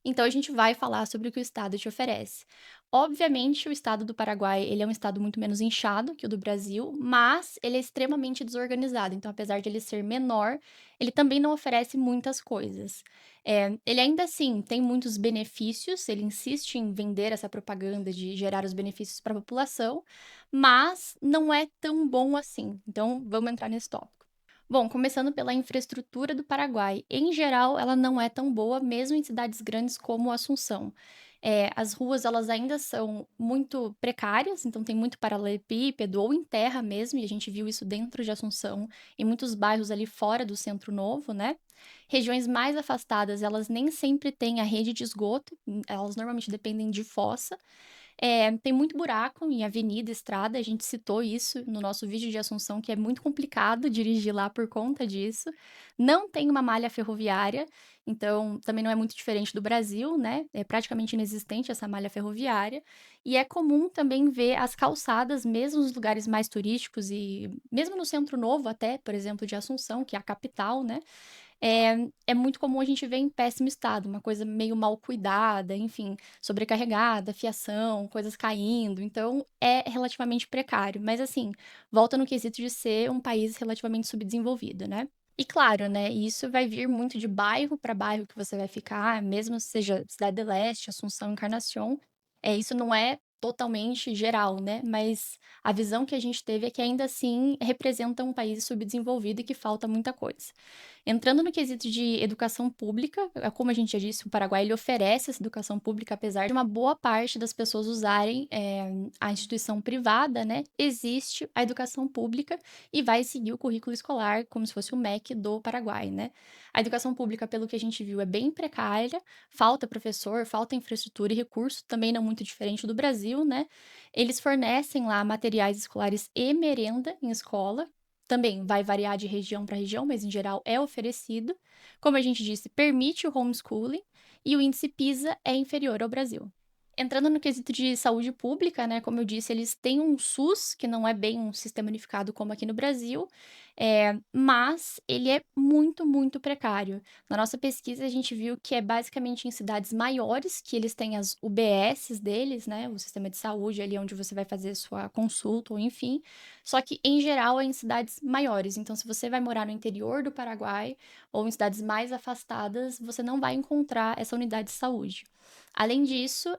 Então a gente vai falar sobre o que o Estado te oferece. Obviamente, o estado do Paraguai, ele é um estado muito menos inchado que o do Brasil, mas ele é extremamente desorganizado. Então, apesar de ele ser menor, ele também não oferece muitas coisas. Ele ainda assim tem muitos benefícios, ele insiste em vender essa propaganda de gerar os benefícios para a população, mas não é tão bom assim. Então, vamos entrar nesse tópico. Bom, começando pela infraestrutura do Paraguai. Em geral, ela não é tão boa, mesmo em cidades grandes como Assunção. As ruas, elas ainda são muito precárias, então tem muito paralelepípedo ou em terra mesmo, e a gente viu isso dentro de Assunção, em muitos bairros ali fora do centro novo, né. Regiões mais afastadas, elas nem sempre têm a rede de esgoto, elas normalmente dependem de fossa. Tem muito buraco em avenida, estrada, a gente citou isso no nosso vídeo de Assunção, que é muito complicado dirigir lá por conta disso. Não tem uma malha ferroviária, então também não é muito diferente do Brasil, né, é praticamente inexistente essa malha ferroviária. E é comum também ver as calçadas, mesmo nos lugares mais turísticos e mesmo no centro novo até, por exemplo, de Assunção, que é a capital, né, é muito comum a gente ver em péssimo estado, uma coisa meio mal cuidada, enfim, sobrecarregada, fiação, coisas caindo, então é relativamente precário. Mas assim, volta no quesito de ser um país relativamente subdesenvolvido, né. E claro, né, isso vai vir muito de bairro para bairro que você vai ficar, mesmo seja Cidade do Leste, Assunção, Encarnación, isso não é totalmente geral, né, mas a visão que a gente teve é que ainda assim representa um país subdesenvolvido e que falta muita coisa. Entrando no quesito de educação pública, como a gente já disse, o Paraguai ele oferece essa educação pública, apesar de uma boa parte das pessoas usarem, a instituição privada, né, existe a educação pública e vai seguir o currículo escolar como se fosse o MEC do Paraguai, né. A educação pública, pelo que a gente viu, é bem precária, falta professor, falta infraestrutura e recurso, também não muito diferente do Brasil, né. Eles fornecem lá materiais escolares e merenda em escola, também vai variar de região para região, mas em geral é oferecido. Como a gente disse, permite o homeschooling e o índice PISA é inferior ao Brasil. Entrando no quesito de saúde pública, né, como eu disse, eles têm um SUS, que não é bem um sistema unificado como aqui no Brasil, mas ele é muito, muito precário. Na nossa pesquisa, a gente viu que é basicamente em cidades maiores que eles têm as UBSs deles, né, o sistema de saúde ali onde você vai fazer sua consulta ou enfim, só que em geral é em cidades maiores. Então, se você vai morar no interior do Paraguai ou em cidades mais afastadas, você não vai encontrar essa unidade de saúde. Além disso,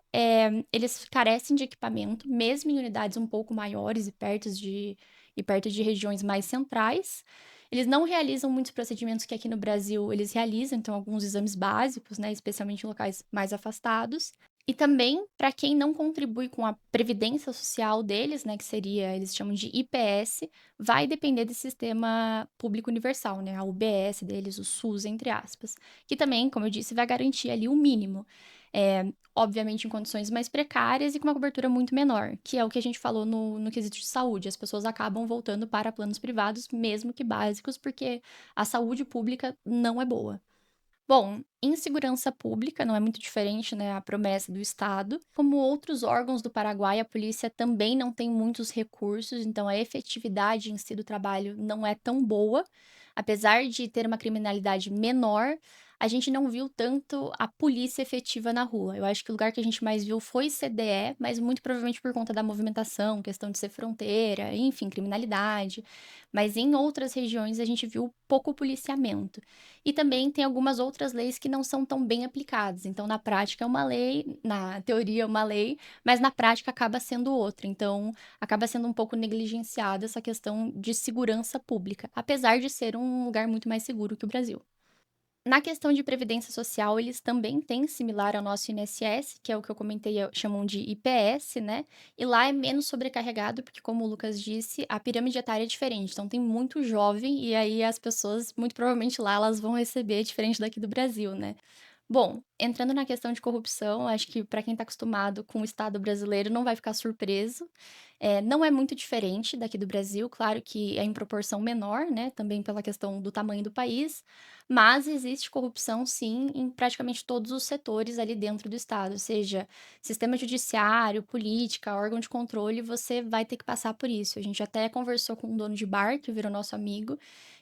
eles carecem de equipamento, mesmo em unidades um pouco maiores e perto de regiões mais centrais. Eles não realizam muitos procedimentos que aqui no Brasil eles realizam, então alguns exames básicos, né, especialmente em locais mais afastados. E também, para quem não contribui com a previdência social deles, né, que seria, eles chamam de IPS, vai depender desse sistema público universal, né, a UBS deles, o SUS, entre aspas, que também, como eu disse, vai garantir ali o mínimo. Obviamente em condições mais precárias e com uma cobertura muito menor, que é o que a gente falou no quesito de saúde. As pessoas acabam voltando para planos privados, mesmo que básicos, porque a saúde pública não é boa. Bom, em segurança pública não é muito diferente, né, a promessa do Estado. Como outros órgãos do Paraguai, a polícia também não tem muitos recursos, então a efetividade em si do trabalho não é tão boa. Apesar de ter uma criminalidade menor, a gente não viu tanto a polícia efetiva na rua. Eu acho que o lugar que a gente mais viu foi CDE, mas muito provavelmente por conta da movimentação, questão de ser fronteira, enfim, criminalidade. Mas em outras regiões a gente viu pouco policiamento. E também tem algumas outras leis que não são tão bem aplicadas. Então, na prática é uma lei, na teoria é uma lei, mas na prática acaba sendo outra. Então, acaba sendo um pouco negligenciada essa questão de segurança pública, apesar de ser um lugar muito mais seguro que o Brasil. Na questão de previdência social, eles também têm similar ao nosso INSS, que é o que eu comentei, chamam de IPS, né? E lá é menos sobrecarregado, porque, como o Lucas disse, a pirâmide etária é diferente. Então, tem muito jovem, e aí as pessoas, muito provavelmente lá, elas vão receber diferente daqui do Brasil, né? Bom, entrando na questão de corrupção, acho que para quem está acostumado com o Estado brasileiro não vai ficar surpreso. Não é muito diferente daqui do Brasil, claro que é em proporção menor, né, também pela questão do tamanho do país, mas existe corrupção sim em praticamente todos os setores ali dentro do Estado, seja sistema judiciário, política, órgão de controle, você vai ter que passar por isso. A gente até conversou com um dono de bar, que virou nosso amigo,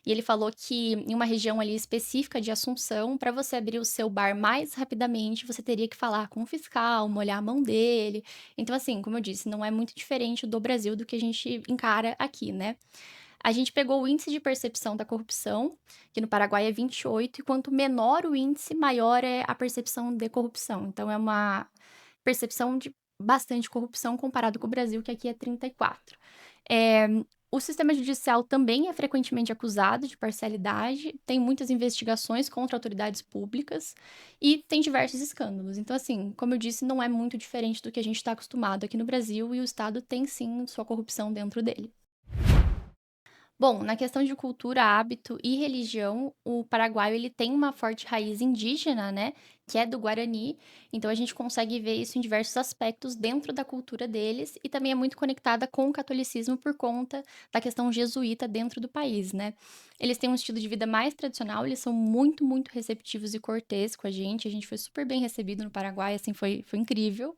e ele falou que em uma região ali específica de Assunção, para você abrir o seu bar mais rapidamente, você teria que falar com o fiscal, molhar a mão dele. Então, assim, como eu disse, não é muito diferente do Brasil do que a gente encara aqui, né? A gente pegou o índice de percepção da corrupção, que no Paraguai é 28, e quanto menor o índice, maior é a percepção de corrupção. Então, é uma percepção de bastante corrupção comparado com o Brasil, que aqui é 34. Eh, o sistema judicial também é frequentemente acusado de parcialidade, tem muitas investigações contra autoridades públicas e tem diversos escândalos. Então, assim, como eu disse, não é muito diferente do que a gente está acostumado aqui no Brasil e o Estado tem sim sua corrupção dentro dele. Bom, na questão de cultura, hábito e religião, o paraguaio ele tem uma forte raiz indígena, né, que é do Guarani. Então a gente consegue ver isso em diversos aspectos dentro da cultura deles e também é muito conectada com o catolicismo por conta da questão jesuíta dentro do país, né? Eles têm um estilo de vida mais tradicional, eles são muito, muito receptivos e corteses com a gente. A gente foi super bem recebido no Paraguai, assim, foi incrível.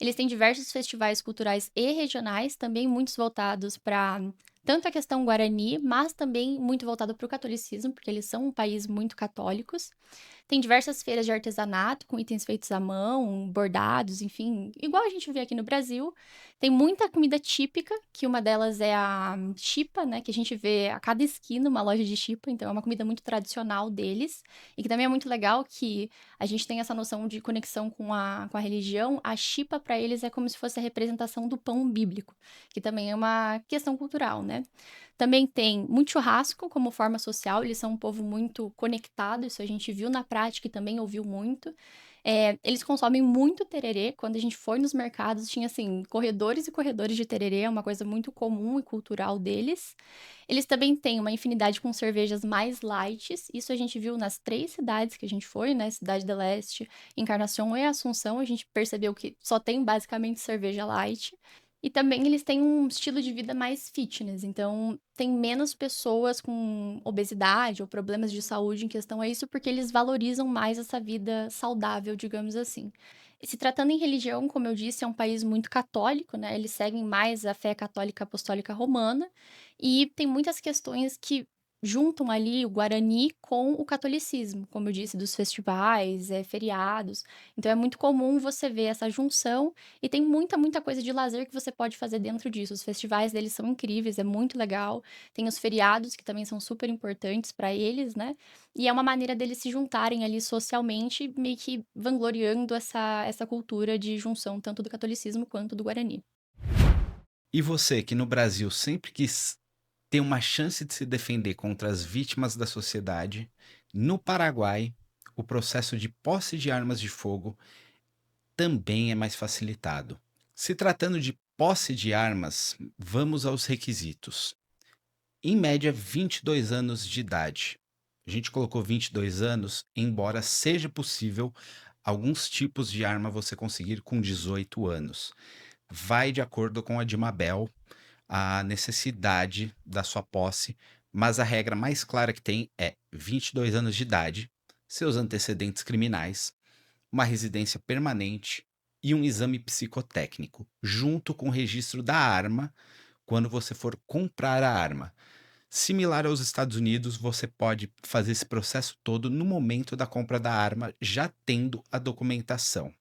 Eles têm diversos festivais culturais e regionais, também muitos voltados para tanto a questão guarani, mas também muito voltado para o catolicismo, porque eles são um país muito católicos. Tem diversas feiras de artesanato com itens feitos à mão, bordados, enfim, igual a gente vê aqui no Brasil. Tem muita comida típica, que uma delas é a chipa, né, que a gente vê a cada esquina uma loja de chipa, então é uma comida muito tradicional deles. E que também é muito legal que a gente tem essa noção de conexão com a religião. A chipa para eles é como se fosse a representação do pão bíblico, que também é uma questão cultural, né. Também tem muito churrasco como forma social, eles são um povo muito conectado, isso a gente viu na prática e também ouviu muito. Eles consomem muito tererê, quando a gente foi nos mercados tinha, assim, corredores e corredores de tererê, é uma coisa muito comum e cultural deles. Eles também têm uma infinidade com cervejas mais lights, isso a gente viu nas 3 cidades que a gente foi, né, Cidade del Este, Encarnação e Assunção, a gente percebeu que só tem basicamente cerveja light. E também eles têm um estilo de vida mais fitness, então tem menos pessoas com obesidade ou problemas de saúde em questão a isso, porque eles valorizam mais essa vida saudável, digamos assim. E se tratando em religião, como eu disse, é um país muito católico, né? Eles seguem mais a fé católica apostólica romana e tem muitas questões que juntam ali o Guarani com o catolicismo, como eu disse, dos festivais, feriados. Então é muito comum você ver essa junção e tem muita, muita coisa de lazer que você pode fazer dentro disso. Os festivais deles são incríveis, é muito legal. Tem os feriados que também são super importantes para eles, né? E é uma maneira deles se juntarem ali socialmente, meio que vangloriando essa cultura de junção tanto do catolicismo quanto do Guarani. E você, que no Brasil sempre quis ter uma chance de se defender contra as vítimas da sociedade, no Paraguai, o processo de posse de armas de fogo também é mais facilitado. Se tratando de posse de armas, vamos aos requisitos. Em média, 22 anos de idade. A gente colocou 22 anos, embora seja possível alguns tipos de arma você conseguir com 18 anos. Vai de acordo com a de Mabel, a necessidade da sua posse, mas a regra mais clara que tem é 22 anos de idade, seus antecedentes criminais, uma residência permanente e um exame psicotécnico, junto com o registro da arma quando você for comprar a arma. Similar aos Estados Unidos, você pode fazer esse processo todo no momento da compra da arma, já tendo a documentação.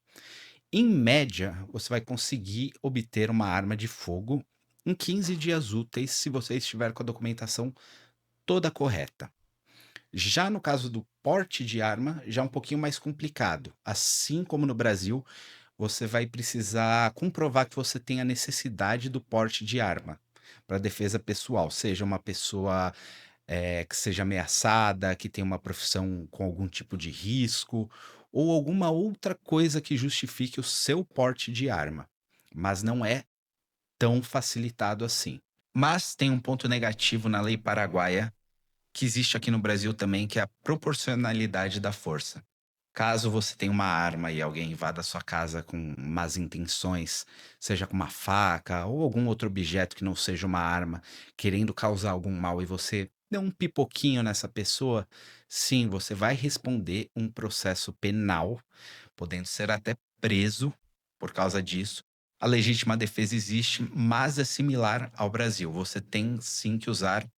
Em média, você vai conseguir obter uma arma de fogo em 15 dias úteis, se você estiver com a documentação toda correta. Já no caso do porte de arma, já é um pouquinho mais complicado. Assim como no Brasil, você vai precisar comprovar que você tem a necessidade do porte de arma para defesa pessoal, seja uma pessoa que seja ameaçada, que tenha uma profissão com algum tipo de risco, ou alguma outra coisa que justifique o seu porte de arma. Mas não é tão facilitado assim. Mas tem um ponto negativo na lei paraguaia, que existe aqui no Brasil também, que é a proporcionalidade da força. Caso você tenha uma arma e alguém invada a sua casa com más intenções, seja com uma faca ou algum outro objeto que não seja uma arma, querendo causar algum mal e você deu um pipoquinho nessa pessoa, sim, você vai responder um processo penal, podendo ser até preso por causa disso. A legítima defesa existe, mas é similar ao Brasil. Você tem sim que usar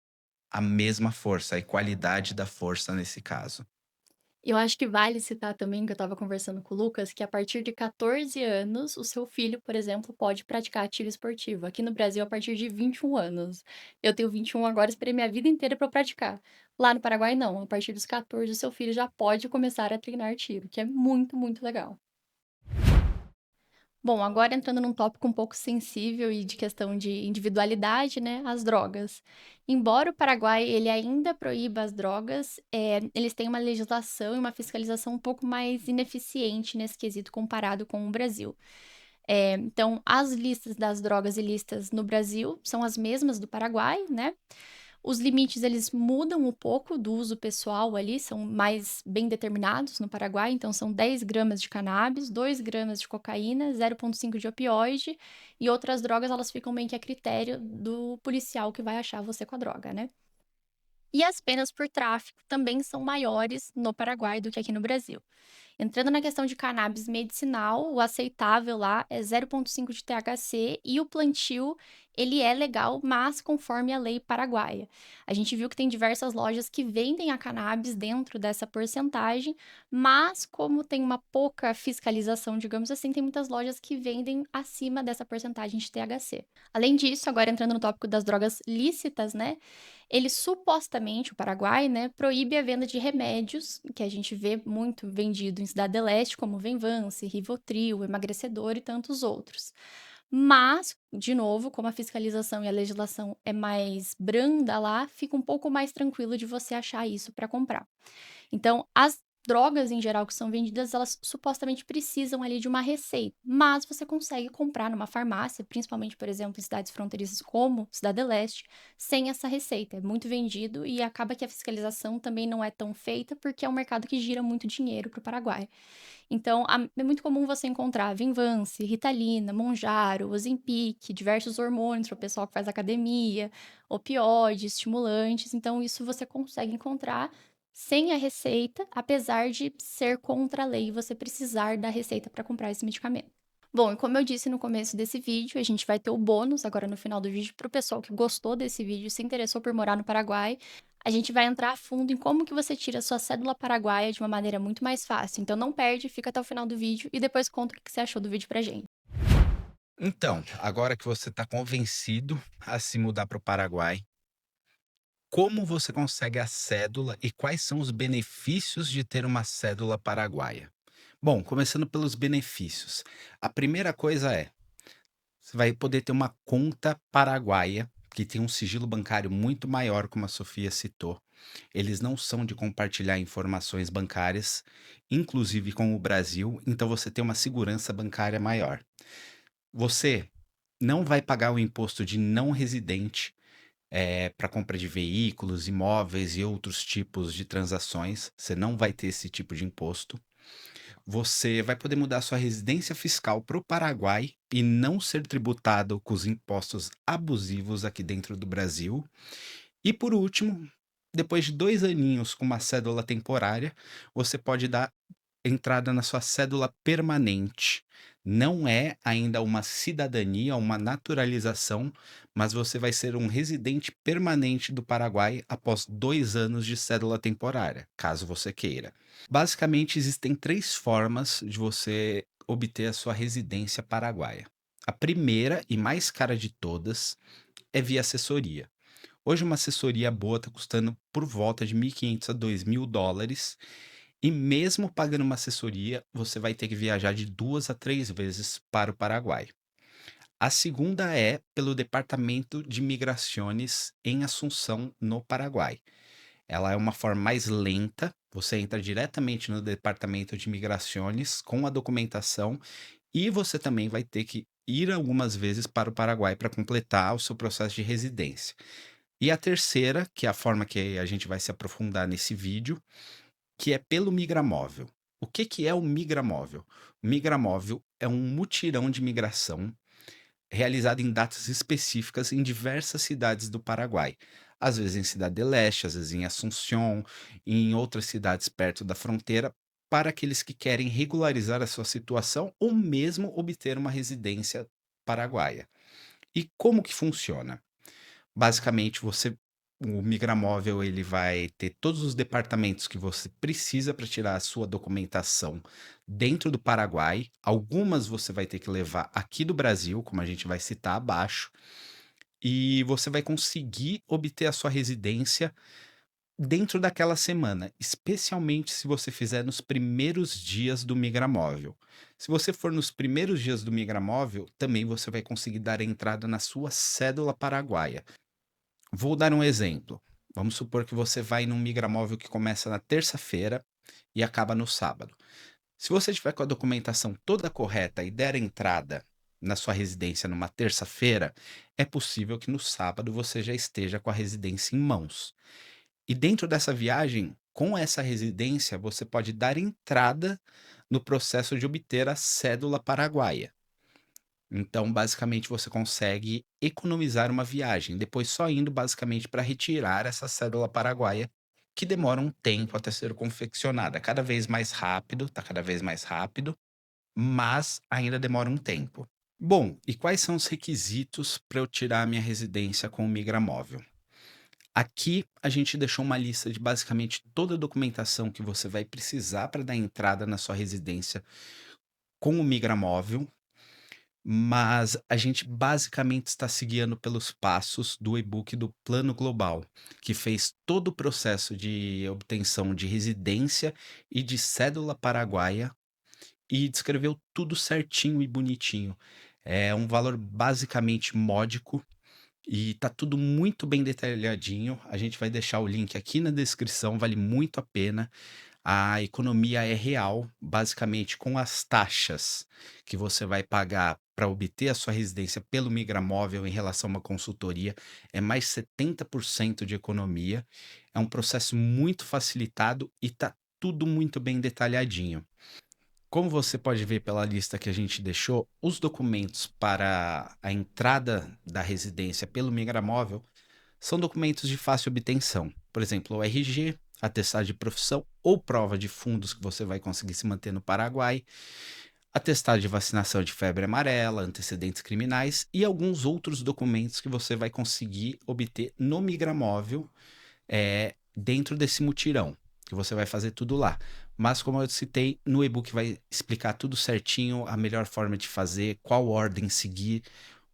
a mesma força, a equalidade da força nesse caso. Eu acho que vale citar também, que eu estava conversando com o Lucas, que a partir de 14 anos, o seu filho, por exemplo, pode praticar tiro esportivo. Aqui no Brasil, a partir de 21 anos. Eu tenho 21 agora, esperei minha vida inteira para praticar. Lá no Paraguai, não. A partir dos 14, o seu filho já pode começar a treinar tiro, que é muito, muito legal. Bom, agora entrando num tópico um pouco sensível e de questão de individualidade, né, as drogas. Embora o Paraguai ele ainda proíba as drogas, eles têm uma legislação e uma fiscalização um pouco mais ineficiente nesse quesito comparado com o Brasil. Então, as listas das drogas ilícitas no Brasil são as mesmas do Paraguai, né? Os limites eles mudam um pouco do uso pessoal ali, são mais bem determinados no Paraguai, então são 10 gramas de cannabis, 2 gramas de cocaína, 0,5 de opioide e outras drogas elas ficam meio que a critério do policial que vai achar você com a droga, né? E as penas por tráfico também são maiores no Paraguai do que aqui no Brasil. Entrando na questão de cannabis medicinal, o aceitável lá é 0,5 de THC e o plantio ele é legal, mas conforme a lei paraguaia. A gente viu que tem diversas lojas que vendem a cannabis dentro dessa porcentagem, mas como tem uma pouca fiscalização, digamos assim, tem muitas lojas que vendem acima dessa porcentagem de THC. Além disso, agora entrando no tópico das drogas lícitas, né? Ele supostamente, o Paraguai, né, proíbe a venda de remédios, que a gente vê muito vendido em Cidade do Leste, como Venvance, Rivotril, emagrecedor e tantos outros. Mas, de novo, como a fiscalização e a legislação é mais branda lá, fica um pouco mais tranquilo de você achar isso para comprar. Então, as drogas em geral que são vendidas, elas supostamente precisam ali de uma receita, mas você consegue comprar numa farmácia, principalmente, por exemplo, em cidades fronteiriças como Cidade do Leste, sem essa receita. É muito vendido e acaba que a fiscalização também não é tão feita porque é um mercado que gira muito dinheiro para o Paraguai. Então, é muito comum você encontrar Venvance, Ritalina, Monjaro, Ozempic, diversos hormônios para o pessoal que faz academia, opioides, estimulantes. Então, isso você consegue encontrar sem a receita, apesar de ser contra a lei e você precisar da receita para comprar esse medicamento. Bom, e como eu disse no começo desse vídeo, a gente vai ter o bônus agora no final do vídeo para o pessoal que gostou desse vídeo, se interessou por morar no Paraguai. A gente vai entrar a fundo em como que você tira a sua cédula paraguaia de uma maneira muito mais fácil. Então não perde, fica até o final do vídeo e depois conta o que você achou do vídeo pra gente. Então, agora que você está convencido a se mudar para o Paraguai, como você consegue a cédula e quais são os benefícios de ter uma cédula paraguaia? Bom, começando pelos benefícios. A primeira coisa é, você vai poder ter uma conta paraguaia, que tem um sigilo bancário muito maior, como a Sofia citou. Eles não são de compartilhar informações bancárias, inclusive com o Brasil, então você tem uma segurança bancária maior. Você não vai pagar o imposto de não residente para compra de veículos, imóveis e outros tipos de transações. Você não vai ter esse tipo de imposto. Você vai poder mudar sua residência fiscal para o Paraguai e não ser tributado com os impostos abusivos aqui dentro do Brasil. E por último, depois de 2 aninhos com uma cédula temporária, você pode dar entrada na sua cédula permanente. Não é ainda uma cidadania, uma naturalização, mas você vai ser um residente permanente do Paraguai após 2 anos de cédula temporária, caso você queira. Basicamente, existem 3 formas de você obter a sua residência paraguaia. A primeira e mais cara de todas é via assessoria. Hoje, uma assessoria boa está custando por volta de 1.500 a 2.000 dólares e mesmo pagando uma assessoria, você vai ter que viajar de 2 a 3 vezes para o Paraguai. A segunda é pelo Departamento de Migrações em Assunção, no Paraguai. Ela é uma forma mais lenta, você entra diretamente no Departamento de Migrações com a documentação e você também vai ter que ir algumas vezes para o Paraguai para completar o seu processo de residência. E a terceira, que é a forma que a gente vai se aprofundar nesse vídeo, que é pelo Migramóvel. O que que é o Migramóvel? O Migramóvel é um mutirão de migração realizado em datas específicas em diversas cidades do Paraguai. Às vezes em Cidade del Leste, às vezes em Assunção, e em outras cidades perto da fronteira, para aqueles que querem regularizar a sua situação ou mesmo obter uma residência paraguaia. E como que funciona? Basicamente, o Migramóvel ele vai ter todos os departamentos que você precisa para tirar a sua documentação dentro do Paraguai. Algumas você vai ter que levar aqui do Brasil, como a gente vai citar abaixo, e você vai conseguir obter a sua residência dentro daquela semana, especialmente se você fizer nos primeiros dias do Migramóvel. Se você for nos primeiros dias do Migramóvel, também você vai conseguir dar entrada na sua cédula paraguaia. Vou dar um exemplo. Vamos supor que você vai num migramóvel que começa na terça-feira e acaba no sábado. Se você tiver com a documentação toda correta e der entrada na sua residência numa terça-feira, é possível que no sábado você já esteja com a residência em mãos. E dentro dessa viagem, com essa residência, você pode dar entrada no processo de obter a cédula paraguaia. Então, basicamente, você consegue economizar uma viagem, depois só indo basicamente para retirar essa cédula paraguaia, que demora um tempo até ser confeccionada. Cada vez mais rápido, tá cada vez mais rápido, mas ainda demora um tempo. Bom, e quais são os requisitos para eu tirar a minha residência com o Migramóvel? Aqui a gente deixou uma lista de basicamente toda a documentação que você vai precisar para dar entrada na sua residência com o Migramóvel, mas a gente basicamente está seguindo pelos passos do e-book do Plano Global, que fez todo o processo de obtenção de residência e de cédula paraguaia e descreveu tudo certinho e bonitinho. É um valor basicamente módico e tá tudo muito bem detalhadinho. A gente vai deixar o link aqui na descrição, vale muito a pena. A economia é real, basicamente com as taxas que você vai pagar para obter a sua residência pelo Migramóvel em relação a uma consultoria, é mais 70% de economia. É um processo muito facilitado e tá tudo muito bem detalhadinho. Como você pode ver pela lista que a gente deixou, os documentos para a entrada da residência pelo Migramóvel são documentos de fácil obtenção. Por exemplo, o RG, atestado de profissão ou prova de fundos que você vai conseguir se manter no Paraguai, atestado de vacinação de febre amarela, antecedentes criminais e alguns outros documentos que você vai conseguir obter no Migramóvel dentro desse mutirão, que você vai fazer tudo lá. Mas como eu citei, no e-book vai explicar tudo certinho, a melhor forma de fazer, qual ordem seguir,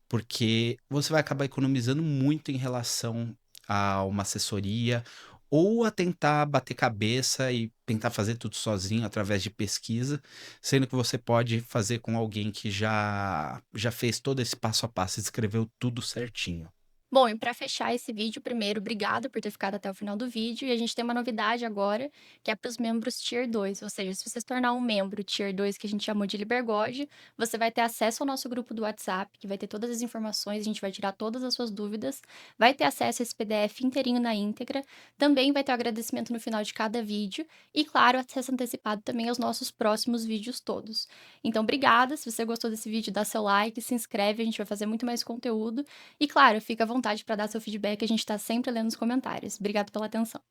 porque você vai acabar economizando muito em relação a uma assessoria ou a tentar bater cabeça e tentar fazer tudo sozinho através de pesquisa, sendo que você pode fazer com alguém que já fez todo esse passo a passo e escreveu tudo certinho. Bom, e para fechar esse vídeo, primeiro, obrigado por ter ficado até o final do vídeo. E a gente tem uma novidade agora, que é para os membros Tier 2. Ou seja, se você se tornar um membro Tier 2, que a gente chamou de Libergode, você vai ter acesso ao nosso grupo do WhatsApp, que vai ter todas as informações, a gente vai tirar todas as suas dúvidas, vai ter acesso a esse PDF inteirinho na íntegra, também vai ter o agradecimento no final de cada vídeo, e claro, acesso antecipado também aos nossos próximos vídeos todos. Então, obrigada. Se você gostou desse vídeo, dá seu like, se inscreve, a gente vai fazer muito mais conteúdo. E claro, fica à vontade para dar seu feedback, a gente está sempre lendo os comentários. Obrigada pela atenção.